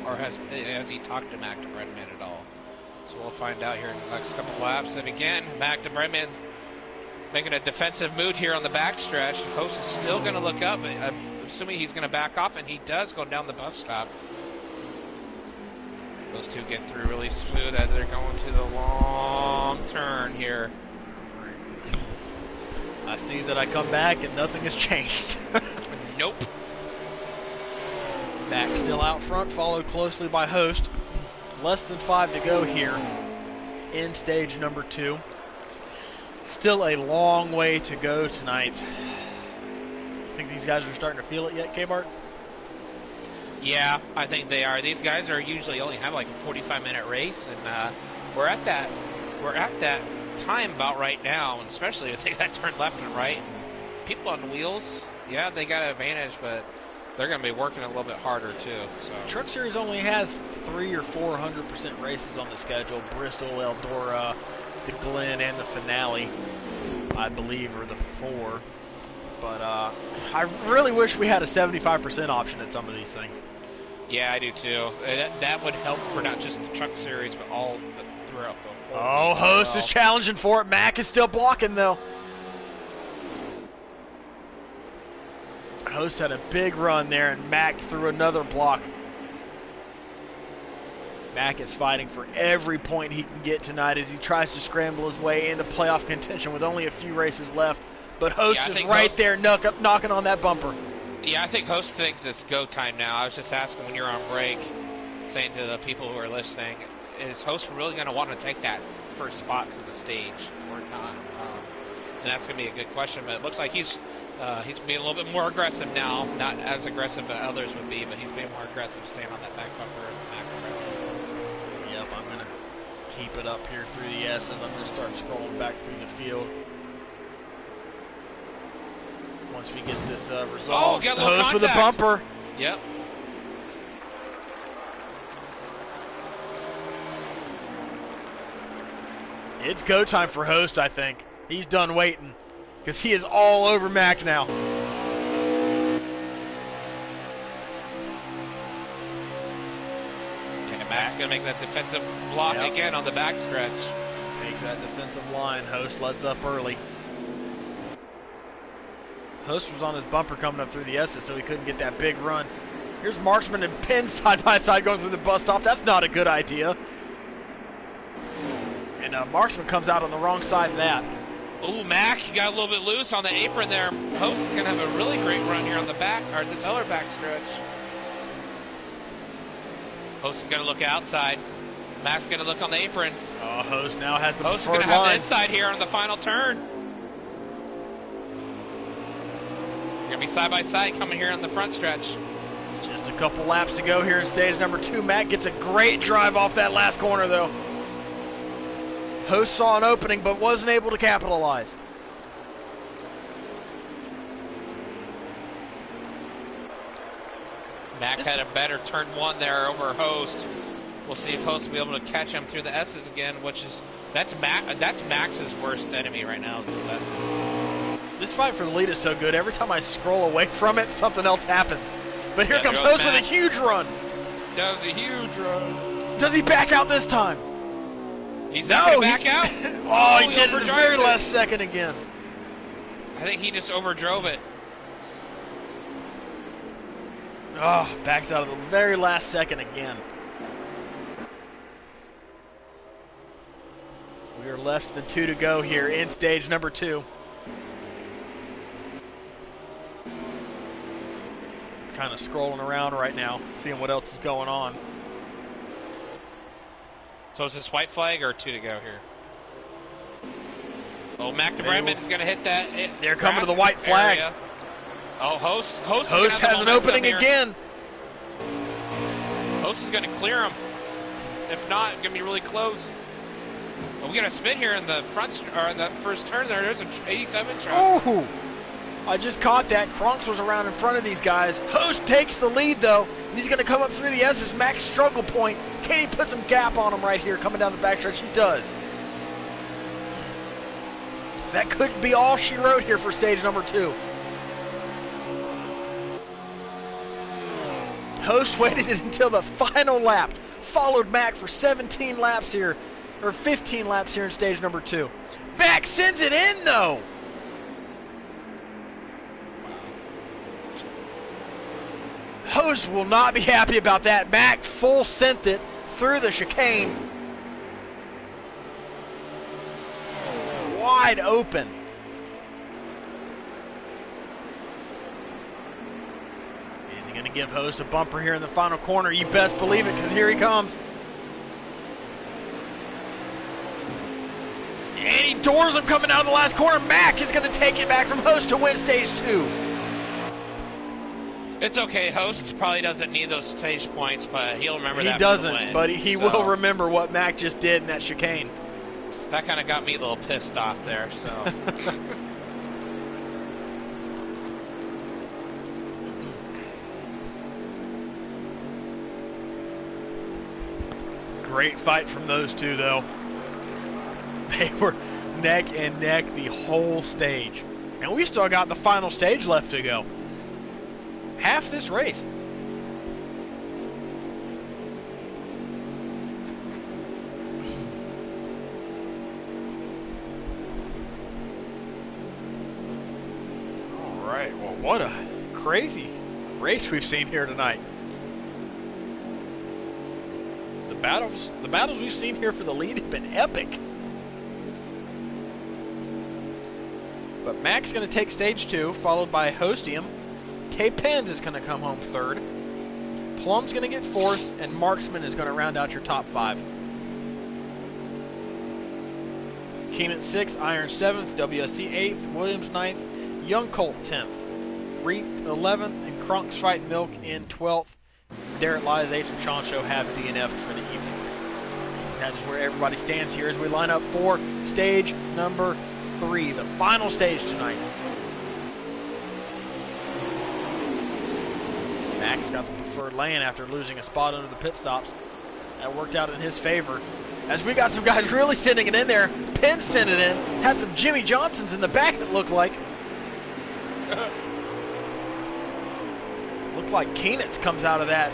or has he talked to Mac to Breadman at all? So we'll find out here in the next couple laps. And again, Mac to Breadman's making a defensive move here on the backstretch. Host is still going to look up. I'm assuming he's going to back off, and he does go down the bus stop. Those two get through really smooth as they're going to the long turn here. I see that I come back and nothing has changed. Nope. Mac still out front, followed closely by Host. Less than 5 to go here in stage number 2. Still a long way to go tonight. Think these guys are starting to feel it yet, K-Bart? Yeah, I think they are. These guys are usually only have like a 45-minute race, and we're at that time about right now, and especially if they got turned left and right. People on wheels, yeah, they got an advantage, but they're going to be working a little bit harder too. So Truck Series only has 300 or 400% races on the schedule. Bristol, Eldora, the Glen, and the finale, I believe, are the 4. But I really wish we had a 75% option at some of these things. yeah, I do too. That would help for not just the Truck Series, but throughout the whole. Oh, Host is challenging for it. Mac is still blocking, though. Host had a big run there, and Mac threw another block. Mac is fighting for every point he can get tonight as he tries to scramble his way into playoff contention with only a few races left. But Host is right there knocking on that bumper. Yeah, I think Host thinks it's go time now. I was just asking when you're on break, saying to the people who are listening, is Host really going to want to take that first spot for the stage or not? And that's going to be a good question. But it looks like he's being a little bit more aggressive now. Not as aggressive as others would be, but he's being more aggressive, staying on that back bumper. Yep, I'm going to keep it up here through the S's. I'm going to start scrolling back through the field. Once we get this resolved. Got a little Host with a bumper. Yep. It's go time for Host, I think. He's done waiting because he is all over Mac now. And Mac's going to make that defensive block again on the backstretch. Takes that defensive line. Host lets up early. Host was on his bumper coming up through the S's, so he couldn't get that big run. Here's Marksman and Penn side by side going through the bus stop. That's not a good idea. And Marksman comes out on the wrong side of that. Ooh, Mac, you got a little bit loose on the apron there. Host is going to have a really great run here on the back, or this other back stretch. Host is going to look outside. Mac's going to look on the apron. Oh, Host now has the Host is preferred going to have line. the inside here on the final turn. Going to be side by side coming here on the front stretch. Just a couple laps to go here in stage number 2. Mac gets a great drive off that last corner, though. Host saw an opening, but wasn't able to capitalize. Mac had a better turn 1 there over Host. We'll see if Host will be able to catch him through the S's again, which is that's Max's worst enemy right now is those S's. This fight for the lead is so good. Every time I scroll away from it, something else happens. But here comes Host with a huge run. That was a huge run. Does he back out this time? He's not going to back out. He did it at the very last second again. I think he just overdrove it. Backs out at the very last second again. We are less than 2 to go here in stage number 2. Kind of scrolling around right now, seeing what else is going on. So is this white flag or 2 to go here? Oh, Mac de Bremen is going to hit that. They're coming to the white flag. Area. Oh, Host has an opening here. again. Host is going to clear him. If not, it's going to be really close. Oh, we got a spin here in the front, or in the first turn there. There's an 87 truck. Oh! I just caught that. Kronks was around in front of these guys. Host takes the lead, though. And he's going to come up through the S's. Mac's struggle point. Can he put some gap on him right here coming down the backstretch? He does. That could be all she wrote here for stage number 2. Host waited until the final lap. Followed Mac for 17 laps here. Or 15 laps here in stage number 2. Mac sends it in, though. Host will not be happy about that. Mac full sent it through the chicane. Wide open. Going to give Host a bumper here in the final corner. You best believe it, because here he comes. And he doors him coming out of the last corner. Mac is going to take it back from Host to win stage 2. It's okay. Host probably doesn't need those stage points, but he'll remember that. He doesn't, but he will remember what Mac just did in that chicane. That kind of got me a little pissed off there, so. Great fight from those two, though. They were neck and neck the whole stage. And we still got the final stage left to go. Half this race. All right, well, what a crazy race we've seen here tonight. The battles we've seen here for the lead have been epic. But Mac's going to take stage 2, followed by Hostium. Tay Pens is going to come home 3rd. Plum's going to get 4th, and Marksman is going to round out your top 5. Keenan 6th, Iron 7th, WSC 8th, Williams 9th, Young Colt 10th, Reap 11th, and Kronk's Fight Milk in 12th. Derek Lies, H, and Sean Show have DNF'd for the evening. That is where everybody stands here as we line up for stage number 3, the final stage tonight. Max got the preferred lane after losing a spot under the pit stops. That worked out in his favor. As we got some guys really sending it in there. Penn sent it in. Had some Jimmy Johnsons in the back, it looked like. Looked like Keenitz comes out of that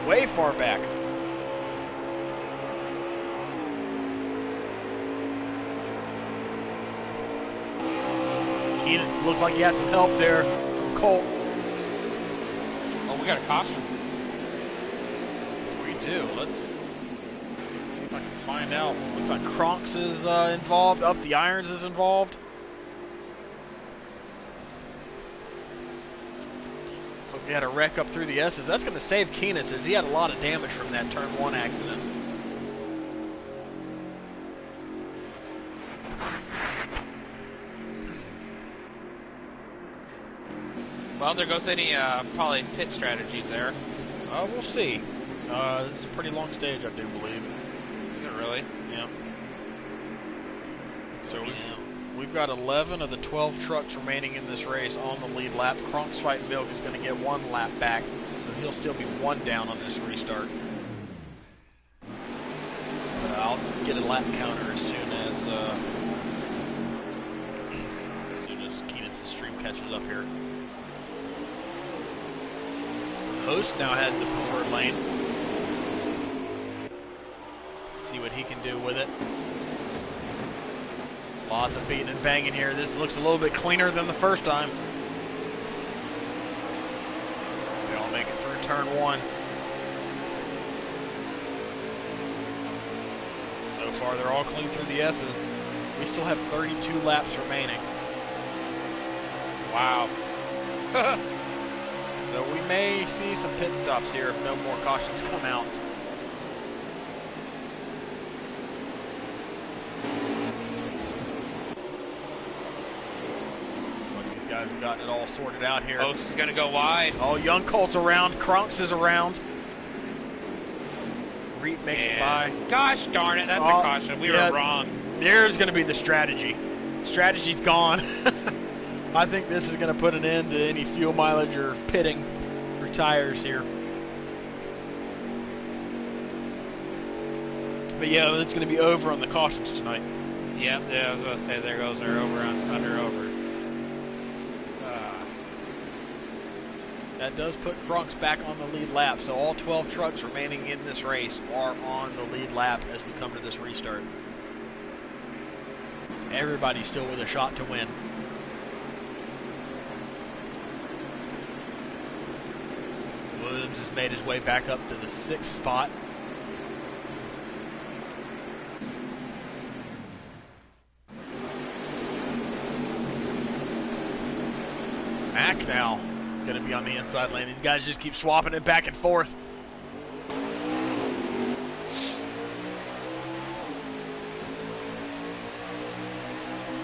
way far back. Keenan looked like he had some help there from Colt. Oh, we got a caution. We do. Let's see if I can find out. Looks like Kronks is involved. Up the Irons is involved. So we had a wreck up through the S's. That's going to save Keenan, as he had a lot of damage from that turn 1 accident. Well, there goes any probably pit strategies there. We'll see. This is a pretty long stage, I do believe. Is it really? Yeah. So we've got 11 of the 12 trucks remaining in this race on the lead lap. Kronk's Fight Milk is going to get 1 lap back, so he'll still be 1 down on this restart. But I'll get a lap counter as soon as Keenan's stream catches up here. Host now has the preferred lane. See what he can do with it. Lots of beating and banging here. This looks a little bit cleaner than the first time. We all make it through turn 1. So far, they're all clean through the S's. We still have 32 laps remaining. Wow. So we may see some pit stops here if no more cautions come out. Looks like these guys have gotten it all sorted out here. Host is going to go wide. Oh, Young Colt's around. Kronks is around. Reap makes it by. Gosh darn it, that's a caution. We were wrong. There's going to be the strategy. Strategy's gone. I think this is going to put an end to any fuel mileage or pitting for tires here. But yeah, it's going to be over on the cautions tonight. Yep, yeah, I was going to say there goes our over on under over. That does put Kronks back on the lead lap, so all 12 trucks remaining in this race are on the lead lap as we come to this restart. Everybody's still with a shot to win. Williams has made his way back up to the 6th spot. Mac now going to be on the inside lane. These guys just keep swapping it back and forth.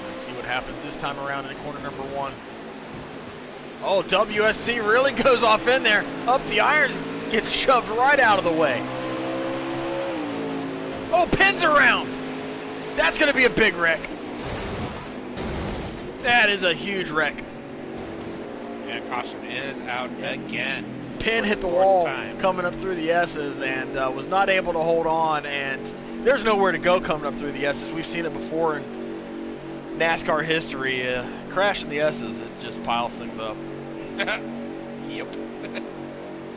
Let's see what happens this time around in corner number 1. Oh, WSC really goes off in there. Up the irons, gets shoved right out of the way. Oh, pins around. That's going to be a big wreck. That is a huge wreck. And caution is out again. Pin hit the wall coming up through the S's and was not able to hold on. And there's nowhere to go coming up through the S's. We've seen it before in NASCAR history. Crashing the S's, it just piles things up. Yep.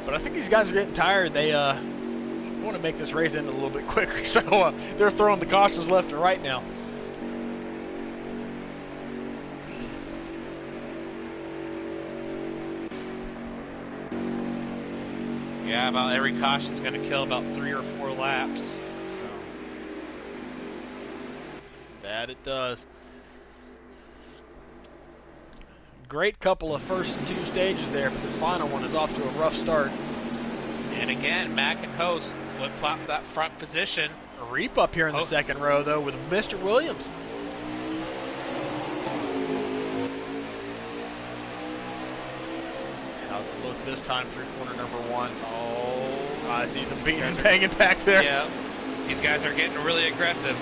But I think these guys are getting tired. They want to make this race end a little bit quicker. So they're throwing the cautions left and right now. Yeah, about every caution's going to kill about 3 or 4 laps. So. That it does. Great couple of first 2 stages there, but this final one is off to a rough start. And again, Mack and Host flip-flop that front position. A reap up here in the second row, though, with Mr. Williams. How's it look this time through corner number 1? Oh, I see some beating and banging back there. Yeah, these guys are getting really aggressive.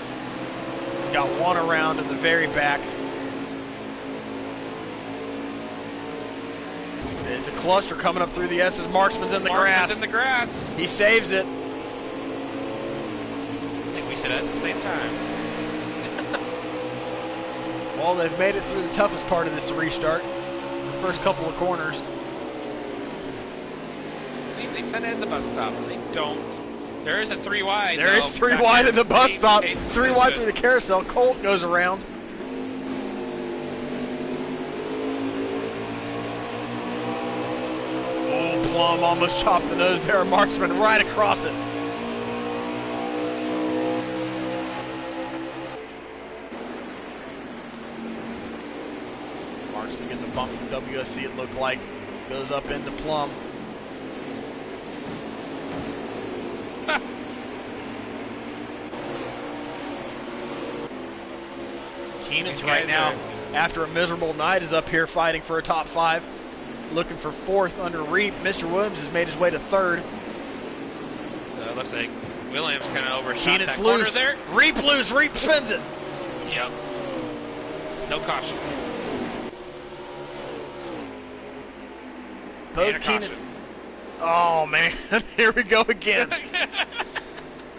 Got one around in the very back. It's a cluster coming up through the S's. Marksman's in the grass. In the grass. He saves it. I think we said it at the same time. Well, they've made it through the toughest part of this restart. The first couple of corners. See if they send it at the bus stop. They don't. There is a 3 wide. There is 3 wide at the bus stop. 3 wide through the carousel. Colt goes around. Plum almost chopped the nose there. Marksman right across it. Marksman gets a bump from WSC, it looked like. Goes up into Plum. Keenan's right now, after a miserable night, is up here fighting for a top 5. Looking for 4th under Reap. Mr. Williams has made his way to 3rd. Looks like Williams kind of overshot Keenan's that corner loose. there. Reap loose. Reap spins it. Yep. No caution. Both Keenan's. Oh, man. Here we go again.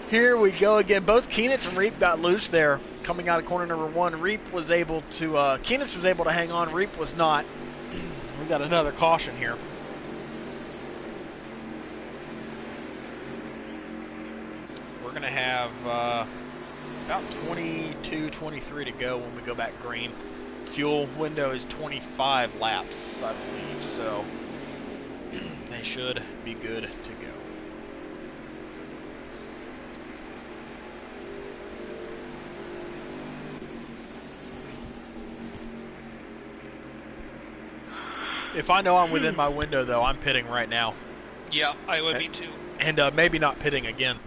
Here we go again. Both Keenitz and Reap got loose there coming out of corner number 1. Reap was able to, Keenitz was able to hang on. Reap was not. We got another caution here. We're going to have about 22, 23 to go when we go back green. Fuel window is 25 laps, I believe, so they should be good to go. If I know I'm within my window, though, I'm pitting right now. Yeah, I would be too. And maybe not pitting again.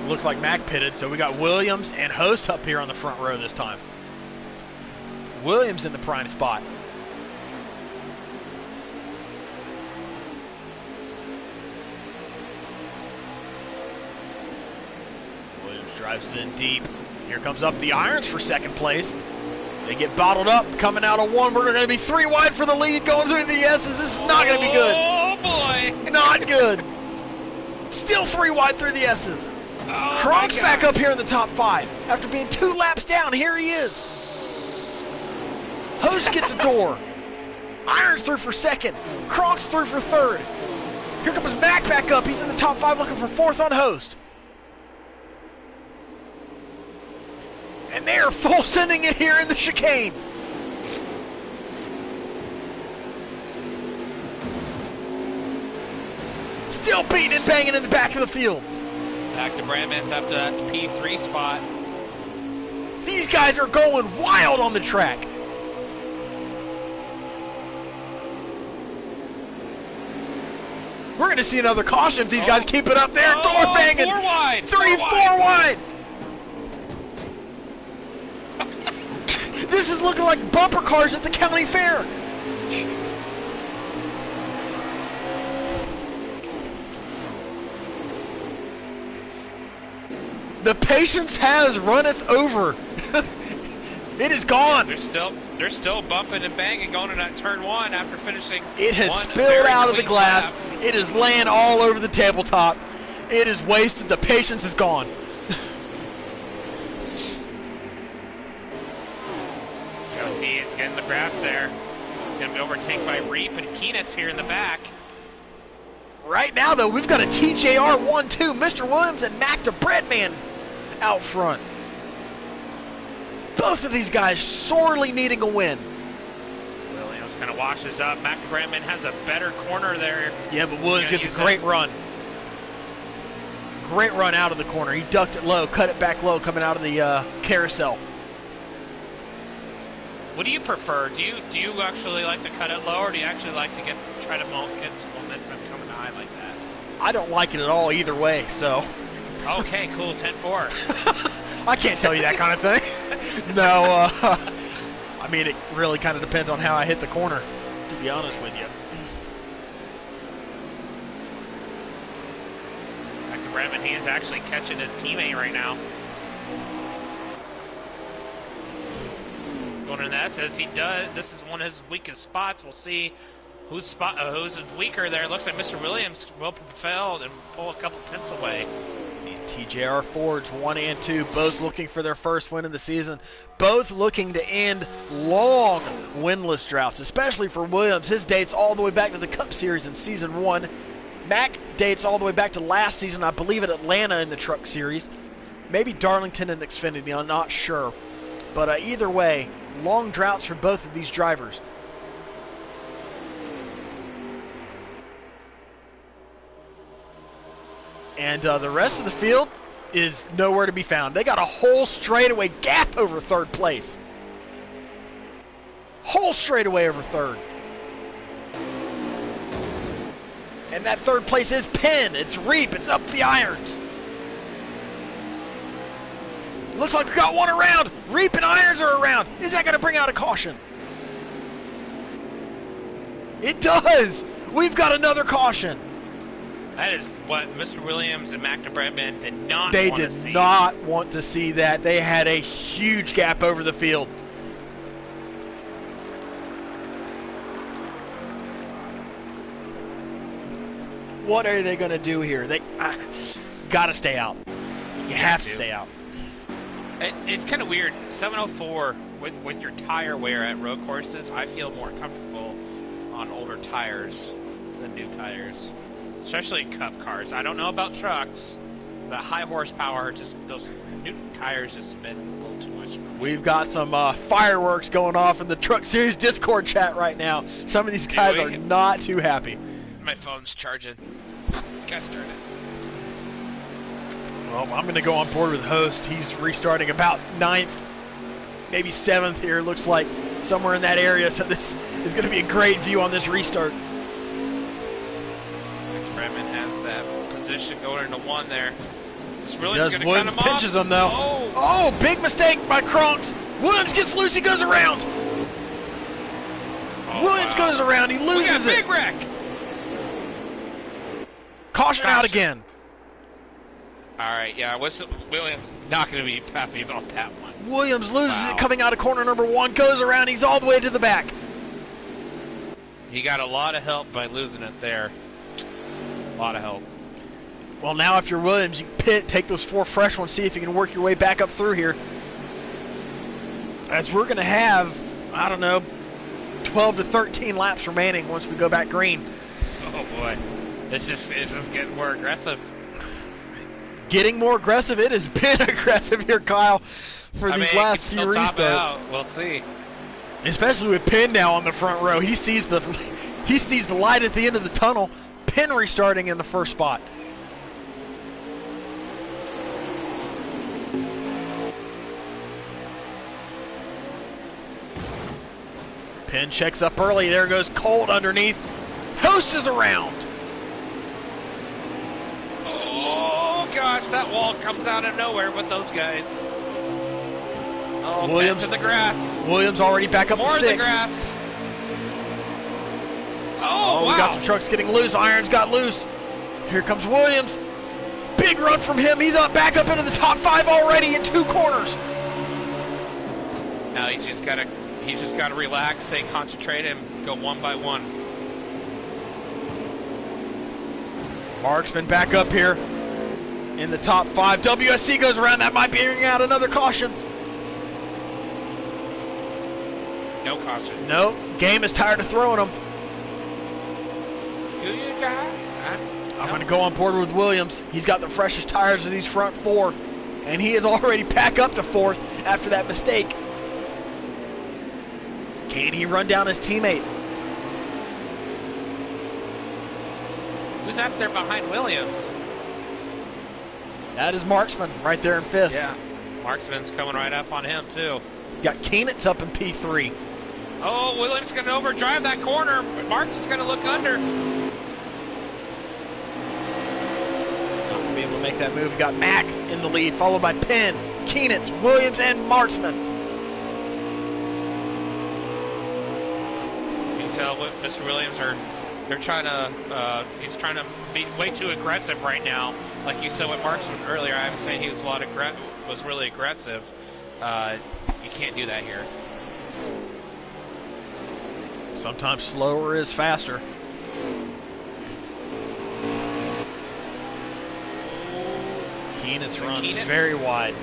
Looks like Mac pitted, so we got Williams and Host up here on the front row this time. Williams in the prime spot. Williams drives it in deep. Here comes up the irons for second place. They get bottled up, coming out of 1. We're going to be 3 wide for the lead, going through the S's. This is not going to be good. Oh, boy. Not good. Still 3 wide through the S's. Oh, Kronk's back up here in the top 5. After being 2 laps down, here he is. Host gets a door. Irons through for 2nd. Kronk's through for 3rd. Here comes Mac back up. He's in the top 5 looking for 4th on Host. And they are full sending it here in the chicane. Still beating and banging in the back of the field. Back to Brandman's up to that P3 spot. These guys are going wild on the track. We're going to see another caution if these guys keep it up there. Door banging. 4 wide. 3, 4 wide. This is looking like bumper cars at the county fair. The patience has runneth over. It is gone. Yeah, they're still bumping and banging going into that turn 1 after finishing. It has spilled out of the glass. Lap. It is laying all over the tabletop. It is wasted. The patience is gone. Go see, it's getting the grass there. Gonna be overtaken by Reap and Keeneth here in the back. Right now, though, we've got a TJR 1-2, Mr. Williams and Mac the Breadman out front. Both of these guys sorely needing a win. Williams kind of washes up. Mac the Breadman has a better corner there. Yeah, but Williams gets a great run. Great run out of the corner. He ducked it low, cut it back low coming out of the carousel. What do you prefer? Do you actually like to cut it low, or do you actually like to try to get some momentum coming high like that? I don't like it at all either way, so. Okay, cool, 10-4. I can't tell you that kind of thing. No, I mean, it really kind of depends on how I hit the corner, to be honest with you. Back to Bremen, he is actually catching his teammate right now. Going in that, says he does. This is one of his weakest spots. We'll see who's weaker there. It looks like Mr. Williams will propel and pull a couple tenths away. TJR Fords 1 and 2, both looking for their first win of the season, both looking to end long winless droughts, especially for Williams. His dates all the way back to the Cup Series in Season 1. Mac dates all the way back to last season, I believe at Atlanta in the Truck Series. Maybe Darlington and Xfinity, I'm not sure. But either way, long droughts for both of these drivers. And the rest of the field is nowhere to be found. They got a whole straightaway gap over third place. Whole straightaway over third. And that third place is Penn. It's Reap. It's up the irons. Looks like we got one around. Reap and irons are around. Is that going to bring out a caution? It does. We've got another caution. That is what Mr. Williams and Mac the Breadman did not They want to did see. not want to see that. They had a huge gap over the field. What are they going to do here? They got to stay out. You have to stay out. It's kind of weird. 704 with your tire wear at road courses, I feel more comfortable on older tires than new tires. Especially Cup cars. I don't know about trucks. The high horsepower, just those new tires just spin a little too much. We've got some fireworks going off in the Truck Series Discord chat right now. Some of these guys are not too happy. My phone's charging. Got started. Well, I'm going to go on board with host. He's restarting about 9th, maybe 7th here. Looks like somewhere in that area. So this is going to be a great view on this restart. Bremen has that position going into 1 there. This really Does is going to Williams cut him pinches off. him though. Oh, Big mistake by Kronks. Williams gets loose. He goes around. Williams goes around. He loses it. Big wreck. Caution out again. All right, yeah, Williams is not going to be happy about that one. Williams loses it coming out of corner number 1. Goes around. He's all the way to the back. He got a lot of help by losing it there. A lot of help. Well, now if you're Williams, you pit, take those 4 fresh ones, see if you can work your way back up through here. As we're going to have, I don't know, 12 to 13 laps remaining once we go back green. Oh, boy. It's just getting more aggressive. Getting more aggressive. It has been aggressive here, Kyle, for these last few restarts. We'll see. Especially with Penn now on the front row. He sees the light at the end of the tunnel. Penn restarting in the first spot. Penn checks up early. There goes Colt underneath. Host is around. gosh, that wall comes out of nowhere with those guys. Oh, Williams in the grass. Williams already back up More to 6. in the grass. Oh, wow. We got some trucks getting loose. Irons got loose. Here comes Williams. Big run from him. He's back up into the top 5 already in 2 corners. Now he's just gotta relax, stay concentrated, and go one by one. Marksman back up here in the top 5. WSC goes around. That might be bringing out another caution. No caution. No. Game is tired of throwing them. Screw you guys. I'm going to go on board with Williams. He's got the freshest tires of these front 4, and he is already back up to 4th after that mistake. Can he run down his teammate? Who's up there behind Williams? That is Marksman right there in 5th. Yeah, Marksman's coming right up on him too. Got Keenitz up in P3. Oh, Williams going to overdrive that corner, but Marksman's going to look under. Not going to be able to make that move. We got Mack in the lead, followed by Penn, Keenitz, Williams, and Marksman. You can tell what Mr. Williams he's trying to be way too aggressive right now. Like you said with Marksman earlier, I was saying he was really aggressive. You can't do that here. Sometimes slower is faster. Keenitz runs very wide.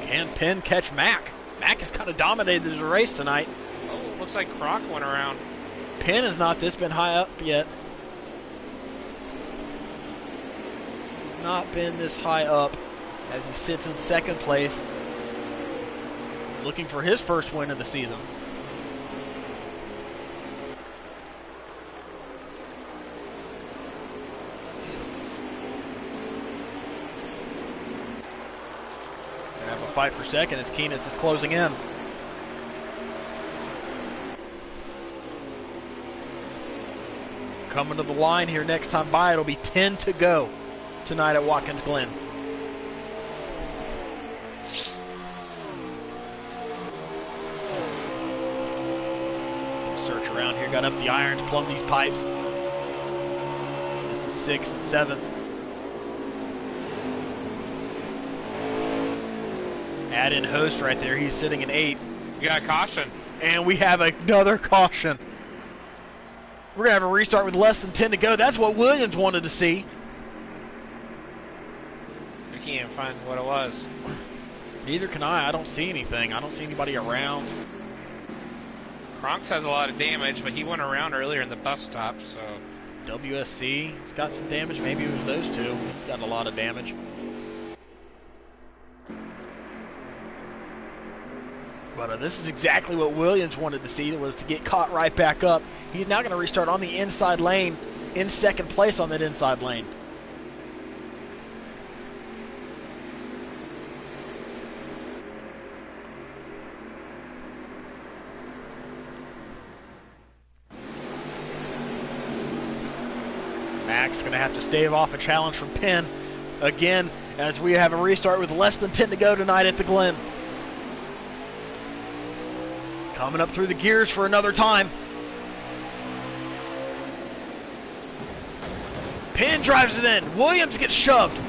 Can Penn catch Mack? Mack has kind of dominated the race tonight. Oh, looks like Croc went around. Penn has not been high up yet. He's not been this high up as he sits in 2nd place, looking for his first win of the season. Gonna have a fight for 2nd as Keenitz is closing in. Coming to the line here next time by, it'll be 10 to go tonight at Watkins Glen. Search around here, got up the irons, plumb these pipes. This is 6th and 7th. Add in Host right there, he's sitting in 8th. You got a caution. And we have another caution. We're going to have a restart with less than 10 to go. That's what Williams wanted to see. I can't even find what it was. Neither can I. I don't see anything. I don't see anybody around. Kronks has a lot of damage, but he went around earlier in the bus stop, so... WSC, it's got some damage. Maybe it was those two. It's got a lot of damage. But this is exactly what Williams wanted to see, was to get caught right back up. He's now going to restart on the inside lane, in 2nd place on that inside lane. Mack's going to have to stave off a challenge from Penn again as we have a restart with less than 10 to go tonight at the Glen. Coming up through the gears for another time. Penn drives it in. Williams gets shoved.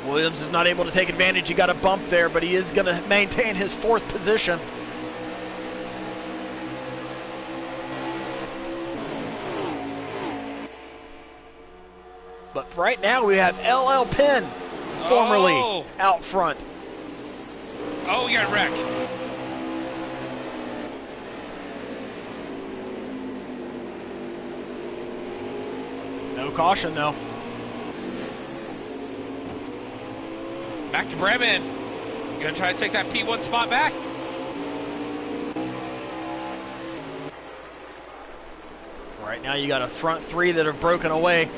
Williams is not able to take advantage. He got a bump there, but he is going to maintain his 4th position. But right now we have LL Penn, formerly out front. Oh, we got wrecked. No caution, though. Back to Bremen. You gonna try to take that P1 spot back? Right now you got a front 3 that have broken away.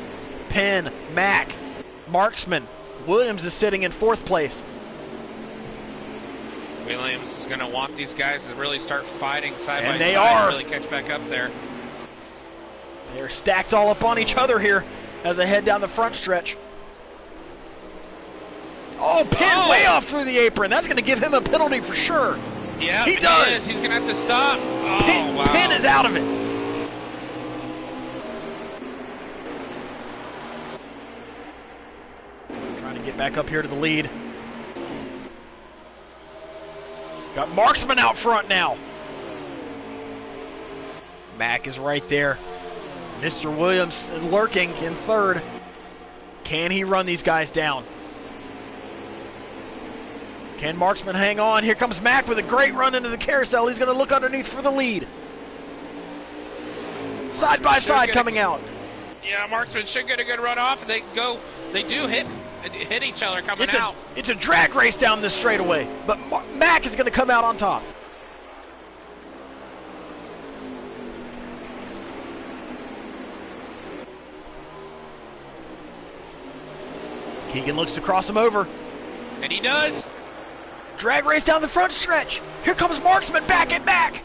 Penn, Mack, Marksman. Williams is sitting in 4th place. Williams is going to want these guys to really start fighting side by they side are. and really catch back up there. They're stacked all up on each other here as they head down the front stretch. Oh, pinned way off through the apron. That's going to give him a penalty for sure. Yeah, he does. He's going to have to stop. Oh, wow. Pin is out of it. Trying to get back up here to the lead. Got Marksman out front now. Mack is right there. Mr. Williams lurking in third. Can he run these guys down? Can Marksman hang on? Here comes Mack with a great run into the carousel. He's going to look underneath for the lead. Side by side coming out. Yeah, Marksman should get a good run off. They do hit each other coming out. It's a drag race down this straightaway, but Mack is going to come out on top. Keegan looks to cross him over. And he does. Drag race down the front stretch. Here comes Marksman back at Mack.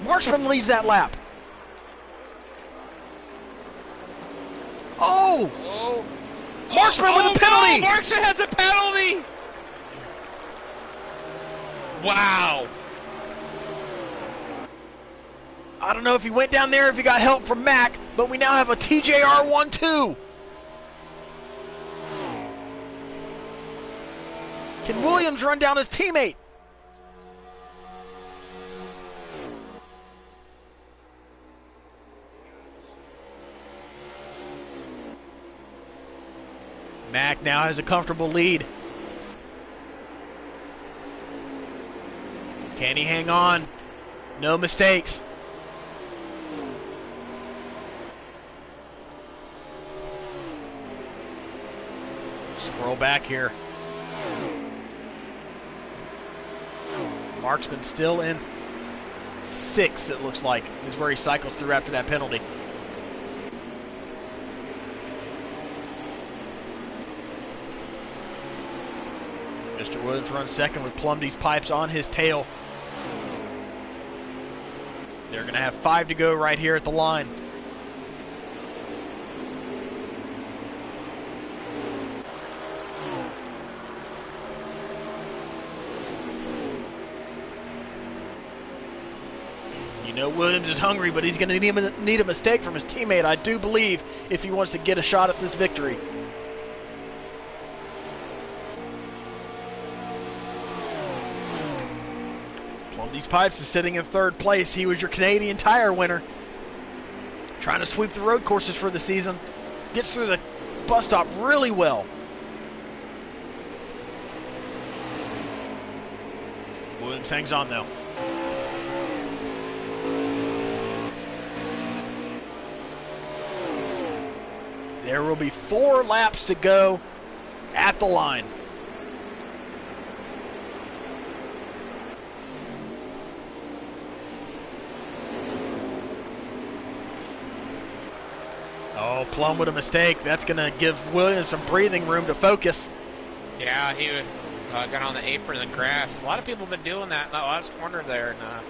Marksman leads that lap. Oh! Marksman with a penalty! No, Marksman has a penalty! Wow. I don't know if he went down there, if he got help from Mack, but we now have a TJR 1-2. Can Williams run down his teammate? Mack now has a comfortable lead. Can he hang on? No mistakes. Scroll back here. Marksman still in 6th, it looks like, is where he cycles through after that penalty. Mr. Williams runs second with Plumdee's pipes on his tail. They're going to have 5 to go right here at the line. You know Williams is hungry, but he's going to need a mistake from his teammate, I do believe, if he wants to get a shot at this victory. Plumdee's Pipes is sitting in 3rd place. He was your Canadian Tire winner. Trying to sweep the road courses for the season. Gets through the bus stop really well. Williams hangs on though. There will be 4 laps to go at the line. Oh, Plum with a mistake. That's going to give Williams some breathing room to focus. Yeah, he got on the apron in the grass. A lot of people have been doing that in that last corner there, and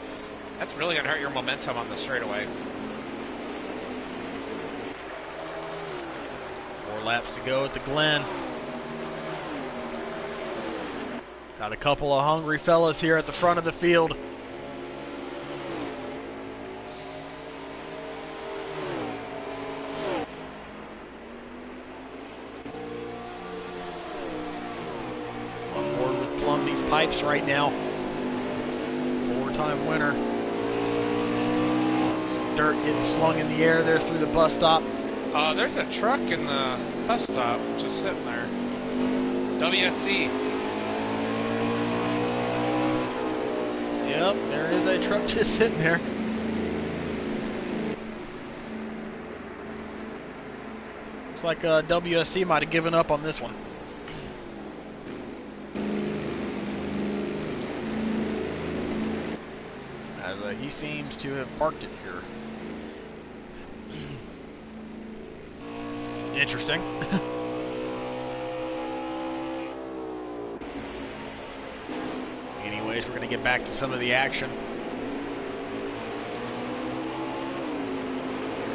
that's really going to hurt your momentum on the straightaway. 4 laps to go at the Glen. Got a couple of hungry fellas here at the front of the field. On board with Plumdee's Pipes right now. 4-time winner. Some dirt getting slung in the air there through the bus stop. There's a truck in the bus stop just sitting there. WSC. Yep, there is a truck just sitting there. Looks like WSC might have given up on this one. As he seems to have parked it here. Interesting. race. We're going to get back to some of the action.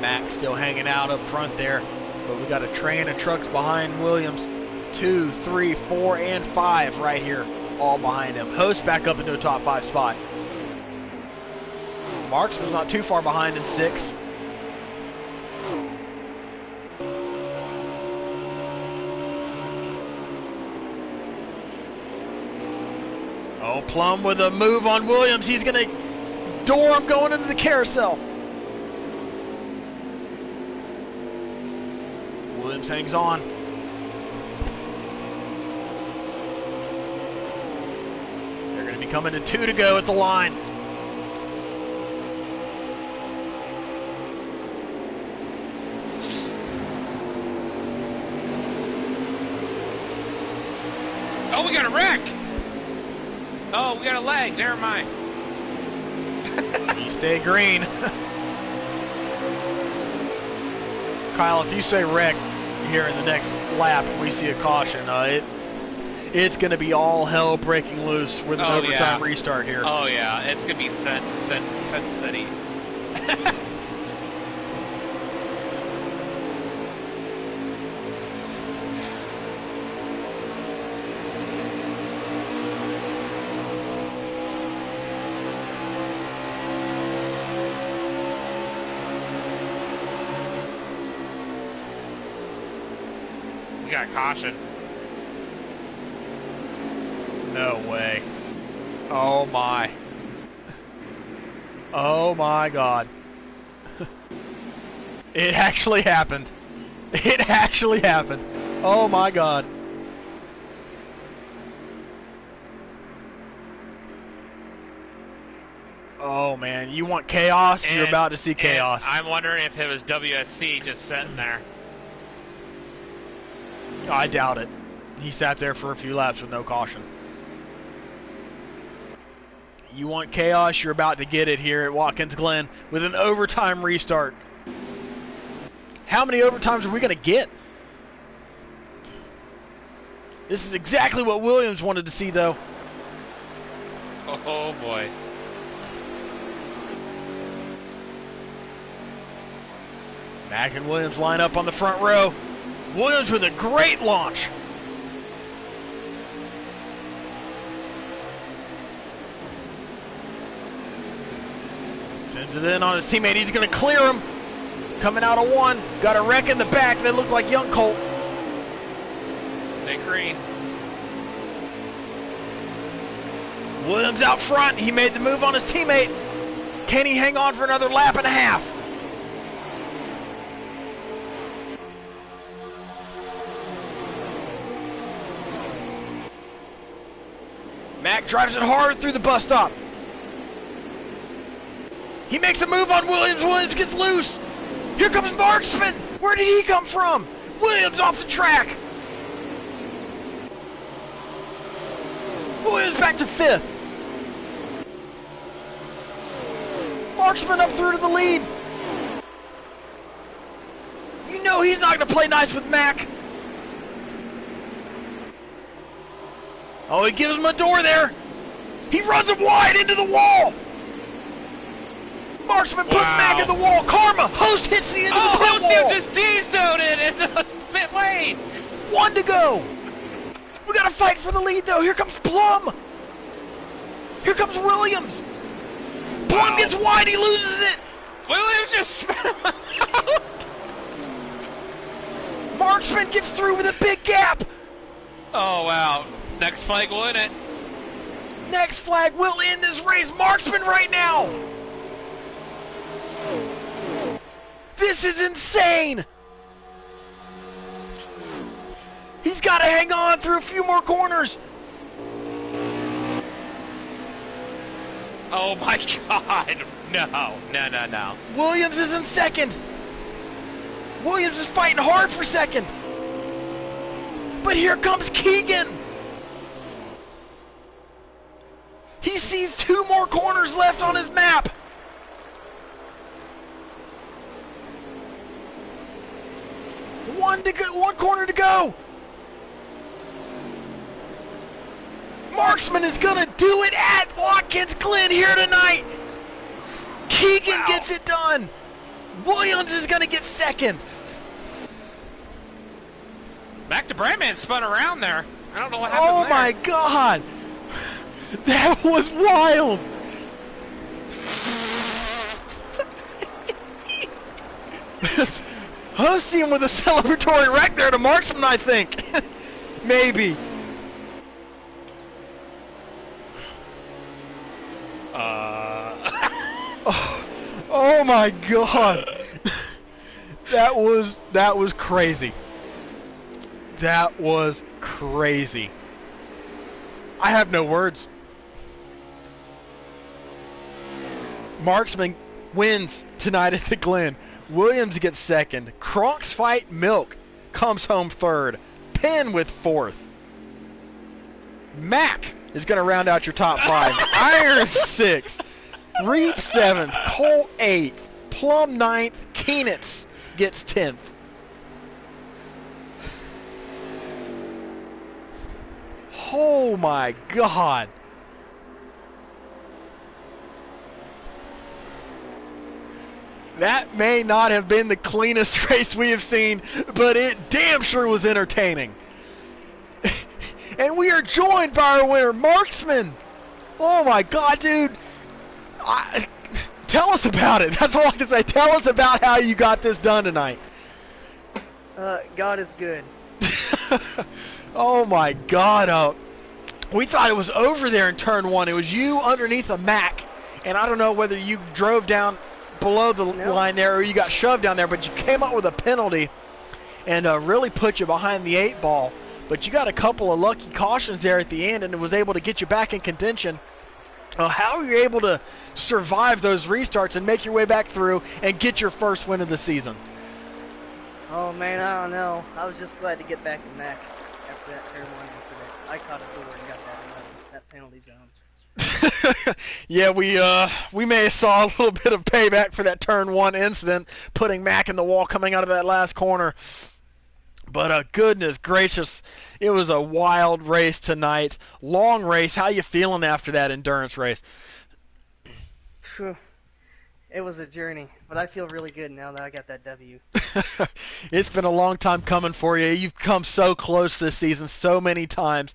Mac still hanging out up front there, but we got a train of trucks behind Williams. 2, 3, 4, and 5 right here, all behind him. Host back up into a top 5 spot. Marks was not too far behind in 6th. Oh, Plum with a move on Williams. He's going to door him going into the carousel. Williams hangs on. They're going to be coming to 2 to go at the line. Oh, we got a wreck! Oh, we got a lag. Never mind. You stay green. Kyle, if you say wreck here in the next lap and we see a caution, it's going to be all hell breaking loose with an overtime restart here. Oh, yeah. It's going to be Sun City. We got caution. No way. Oh my. Oh my God. It actually happened. It actually happened. Oh my God. Oh man, you want chaos? You're about to see chaos. I'm wondering if it was WSC just sitting there. I doubt it. He sat there for a few laps with no caution. You want chaos? You're about to get it here at Watkins Glen with an overtime restart. How many overtimes are we going to get? This is exactly what Williams wanted to see, though. Oh boy. Mack and Williams line up on the front row. Williams with a great launch. Sends it in on his teammate. He's going to clear him. Coming out of 1. Got a wreck in the back that looked like young Colt. Stay green. Williams out front. He made the move on his teammate. Can he hang on for another lap and a half? Mack drives it hard through the bus stop. He makes a move on Williams. Williams gets loose. Here comes Marksman. Where did he come from? Williams off the track. Williams back to 5th. Marksman up through to the lead. You know he's not going to play nice with Mack. Oh, he gives him a door there. He runs him wide into the wall. Marksman puts Mack in the wall. Karma. Host hits the end of the pit wall. Host just D-stoned it in the pit lane. 1 to go. We got to fight for the lead, though. Here comes Plum. Here comes Williams. Plum gets wide. He loses it. Williams just spit him out. Marksman gets through with a big gap. Oh, wow. Next flag will win it. Next flag will end this race. Marksman right now. This is insane. He's got to hang on through a few more corners. Oh my God. No. Williams is in 2nd. Williams is fighting hard for 2nd. But here comes Keegan. He sees 2 more corners left on his map. One corner to go. Marksman is going to do it at Watkins Glen here tonight. Keegan gets it done. Williams is going to get second. Back to Brandman spun around there. I don't know what happened Oh my God. That was wild. Hosting with a celebratory wreck there to Marksman, I think. Maybe. Oh my God. That was crazy. That was crazy. I have no words. Marksman wins tonight at the Glen. Williams gets second. Kronk's Fight Milk comes home third. Penn with fourth. Mac is going to round out your top five. Iron sixth. Reap seventh. Cole eighth. Plum ninth. Keenitz gets 10th. Oh my God. That may not have been the cleanest race we have seen, but it damn sure was entertaining. And we are joined by our winner, Marksman. Oh my God, dude. Tell us about it. That's all I can say. Tell us about how you got this done tonight. God is good. Oh my God. We thought it was over there in turn one. It was you underneath a Mac, and I don't know whether you drove down below the line there or you got shoved down there, but you came up with a penalty and really put you behind the 8-ball. But you got a couple of lucky cautions there at the end, and it was able to get you back in contention. How were you able to survive those restarts and make your way back through and get your first win of the season? Oh man, I don't know. I was just glad to get back in Mac after that turn one incident. I caught a door and got that penalty zone. Yeah, we may have saw a little bit of payback for that turn one incident, putting Mac in the wall coming out of that last corner. But goodness gracious, it was a wild race tonight. Long race. How you feeling after that endurance race? It was a journey, but I feel really good now that I got that W. It's been a long time coming for you. You've come so close this season so many times.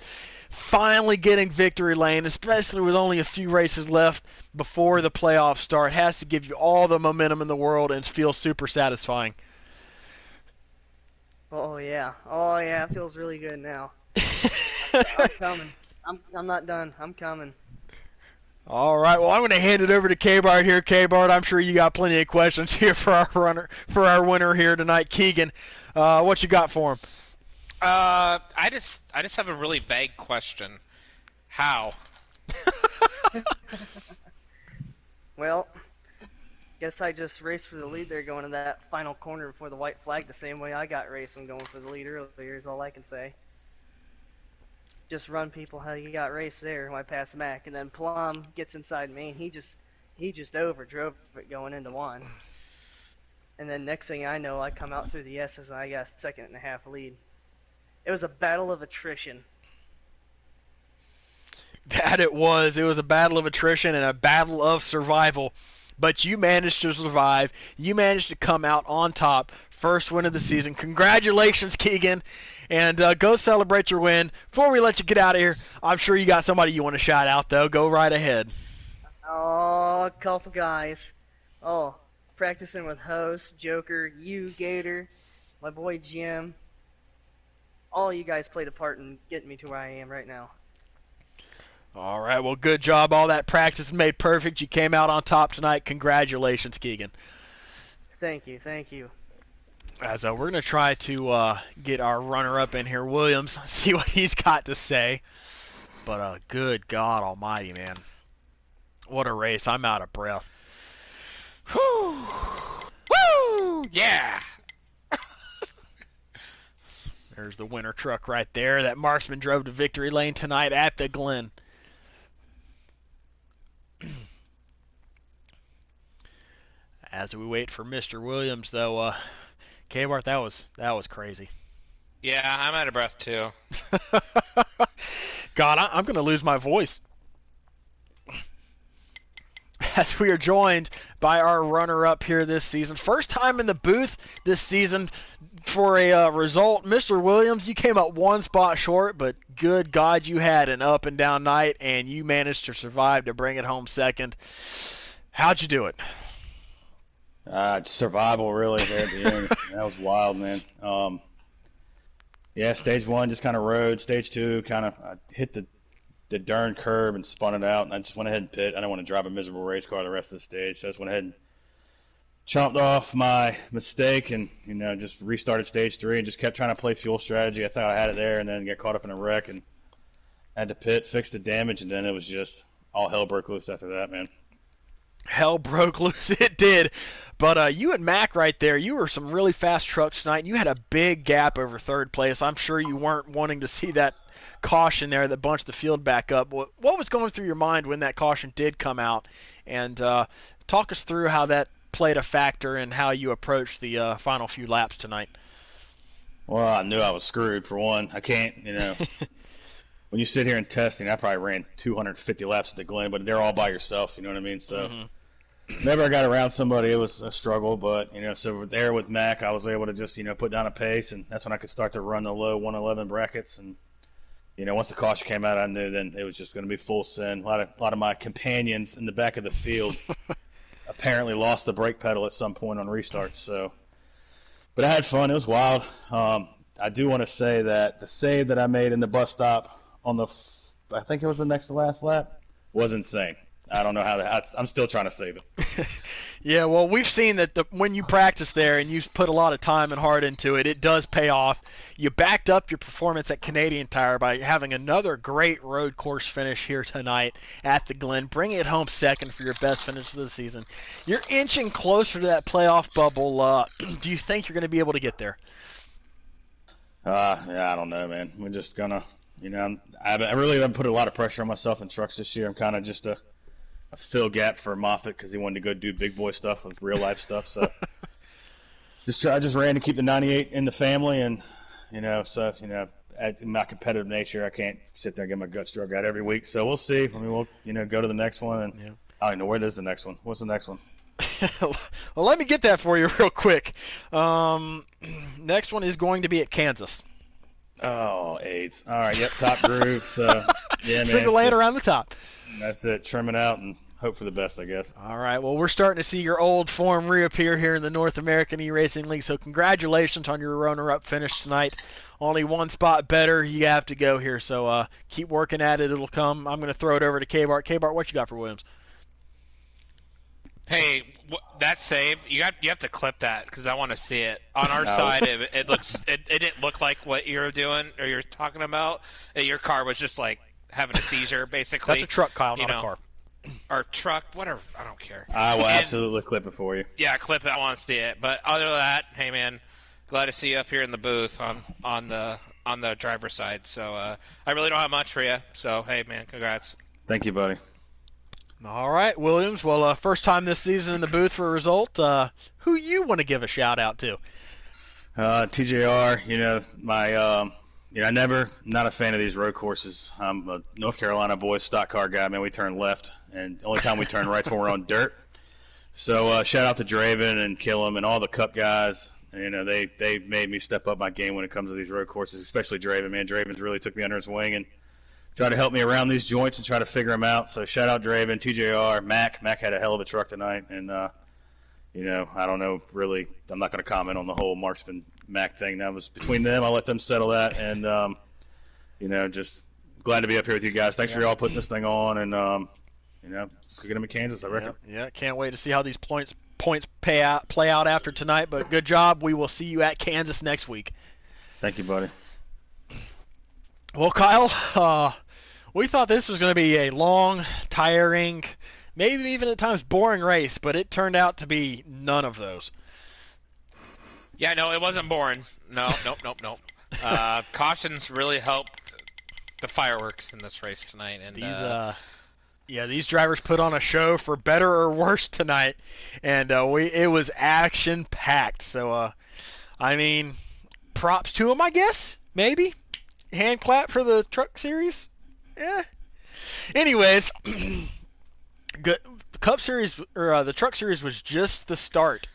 Finally getting victory lane, especially with only a few races left before the playoffs start, has to give you all the momentum in the world and feels super satisfying. Oh yeah, it feels really good now. I'm coming. I'm not done. I'm coming. All right, well, I'm going to hand it over to K-Bart here. K-Bart, I'm sure you got plenty of questions here for our winner here tonight, Keegan. What you got for him? I just have a really vague question. How? Well, guess I just raced for the lead there going to that final corner before the white flag the same way I got raced and going for the lead earlier is all I can say. Just run people how you got raced there when I passed Mac, and then Plum gets inside me and he just overdrove it going into one. And then next thing I know, I come out through the S's and I got a second and a half lead. It was a battle of attrition. That it was. It was a battle of attrition and a battle of survival. But you managed to survive. You managed to come out on top. First win of the season. Congratulations, Keegan. And go celebrate your win. Before we let you get out of here, I'm sure you got somebody you want to shout out, though. Go right ahead. Oh, a couple guys. Oh, practicing with Host, Joker, you, Gator, my boy Jim. All you guys played a part in getting me to where I am right now. All right, well, good job. All that practice made perfect. You came out on top tonight. Congratulations, Keegan. Thank you. As we're going to try to get our runner-up in here, Williams, see what he's got to say. But good God almighty, man. What a race. I'm out of breath. Whew. Woo! Yeah! There's the winter truck right there that Marksman drove to victory lane tonight at the Glen. As we wait for Mr. Williams, though, K-Bart, that was crazy. Yeah, I'm out of breath too. God, I'm going to lose my voice. As we are joined by our runner-up here this season. First time in the booth this season for a result. Mr. Williams, you came up one spot short, but good God, you had an up-and-down night, and you managed to survive to bring it home second. How'd you do it? Survival, really, there at the end. That was wild, man. Yeah, stage one just kind of rode. Stage two, I hit the darn curb and spun it out, and I just went ahead and pit. I didn't want to drive a miserable race car the rest of the stage, so I just went ahead and chomped off my mistake and, just restarted stage three and just kept trying to play fuel strategy. I thought I had it there, and then got caught up in a wreck and had to pit, fix the damage, and then it was just all hell broke loose after that, man. Hell broke loose. It did. But you and Mac right there, you were some really fast trucks tonight, and you had a big gap over third place. I'm sure you weren't wanting to see that caution there that bunched the field back up. What was going through your mind when that caution did come out? And talk us through how that played a factor in how you approached the final few laps tonight. Well, I knew I was screwed, for one. I can't, when you sit here and testing, I probably ran 250 laps at the Glen, but they're all by yourself, you know what I mean? So whenever I got around somebody, it was a struggle, but, so there with Mac, I was able to just, put down a pace, and that's when I could start to run the low 111 brackets. And, once the caution came out, I knew then it was just going to be full send. A lot of my companions in the back of the field apparently lost the brake pedal at some point on restarts. So, but I had fun. It was wild. I do want to say that the save that I made in the bus stop on I think it was the next to last lap, was insane. I don't know how I'm still trying to save it. Yeah, well, we've seen that when you practice there and you put a lot of time and heart into it, it does pay off. You backed up your performance at Canadian Tire by having another great road course finish here tonight at the Glen, bringing it home second for your best finish of the season. You're inching closer to that playoff bubble. Do you think you're going to be able to get there? Yeah, I don't know, man. We're just gonna, I really haven't put a lot of pressure on myself in trucks this year. I'm kind of just a fill gap for Moffitt because he wanted to go do big boy stuff with real life stuff. So I just ran to keep the 98 in the family, and in my competitive nature, I can't sit there and get my guts drug out every week. So we'll see. I mean, we'll go to the next one, and I don't know where is the next one. What's the next one? Well, let me get that for you real quick. Next one is going to be at Kansas. Oh, AIDS. All right, yep, top groove. So, yeah, man. Single lane around the top. That's it. Trim it out and hope for the best, I guess. All right. Well, we're starting to see your old form reappear here in the North American E-Racing League, so congratulations on your runner-up finish tonight. Only one spot better. You have to go here, so keep working at it. It'll come. I'm going to throw it over to K-Bart. K-Bart, what you got for Williams? Hey, that save, you have to clip that because I want to see it. On our side, it didn't look like what you're doing or you're talking about. Your car was just like having a seizure, basically. That's a truck, Kyle, not a car. Or truck, whatever. I don't care. I will absolutely clip it for you. Yeah, clip it. I want to see it. But other than that, hey man, glad to see you up here in the booth on the driver's side. So I really don't have much for you. So hey man, congrats. Thank you, buddy. All right, Williams. Well, first time this season in the booth for a result. Who you want to give a shout out to? TJR. Not a fan of these road courses. I'm a North Carolina boy, stock car guy. Man, we turn left, and the only time we turn right's when we're on dirt. So shout out to Draven and Killam and all the Cup guys. They made me step up my game when it comes to these road courses, especially Draven. Man, Draven's really took me under his wing and try to help me around these joints and try to figure them out. So shout out Draven, TJR, Mac. Mac had a hell of a truck tonight, and I don't know really. I'm not going to comment on the whole Marksman Mac thing. That was between them. I'll let them settle that, and just glad to be up here with you guys. Thanks for y'all putting this thing on, and let's go get them in Kansas, I reckon. Yeah, can't wait to see how these points play out after tonight. But good job. We will see you at Kansas next week. Thank you, buddy. Well, Kyle, we thought this was going to be a long, tiring, maybe even at times boring race, but it turned out to be none of those. Yeah, no, it wasn't boring. Nope. Cautions really helped the fireworks in this race tonight. And these drivers put on a show for better or worse tonight, and it was action-packed. So, props to them, I guess, maybe. Hand clap for the truck series. Anyways, good. Cup Series or the Truck Series was just the start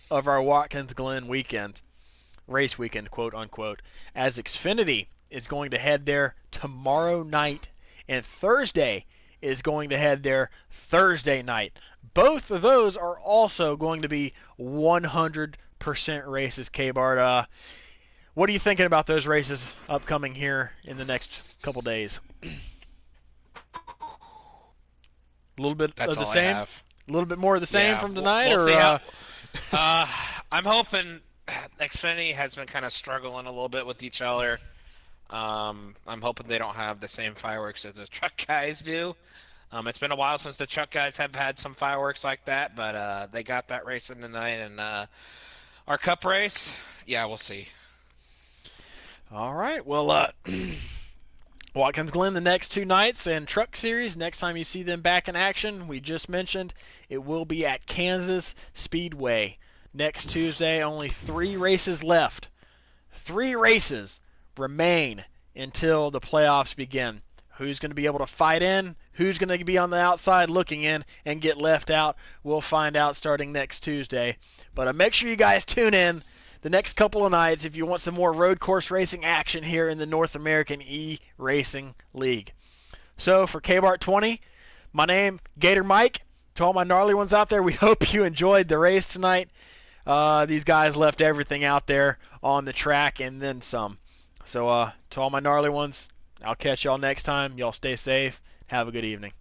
of our Watkins Glen weekend, race weekend, quote unquote. As Xfinity is going to head there tomorrow night, and Thursday is going to head there Thursday night. Both of those are also going to be 100% races. K-Bart, what are you thinking about those races upcoming here in the next couple days? A little bit That's of the all I same? have. A little bit more of the same Yeah, from tonight? we'll or see how. I'm hoping Xfinity has been kind of struggling a little bit with each other. I'm hoping they don't have the same fireworks as the truck guys do. It's been a while since the truck guys have had some fireworks like that, but they got that race in tonight, and our cup race, yeah, we'll see. All right. Well, Watkins Glen the next 2 nights, and Truck Series, next time you see them back in action, we just mentioned it will be at Kansas Speedway next Tuesday. Only 3 races left. 3 races remain until the playoffs begin. Who's going to be able to fight in? Who's going to be on the outside looking in and get left out? We'll find out starting next Tuesday. But make sure you guys tune in the next couple of nights if you want some more road course racing action here in the North American E-Racing League. So for KBART 20, my name, Gator Mike. To all my gnarly ones out there, we hope you enjoyed the race tonight. These guys left everything out there on the track and then some. So to all my gnarly ones, I'll catch y'all next time. Y'all stay safe. Have a good evening.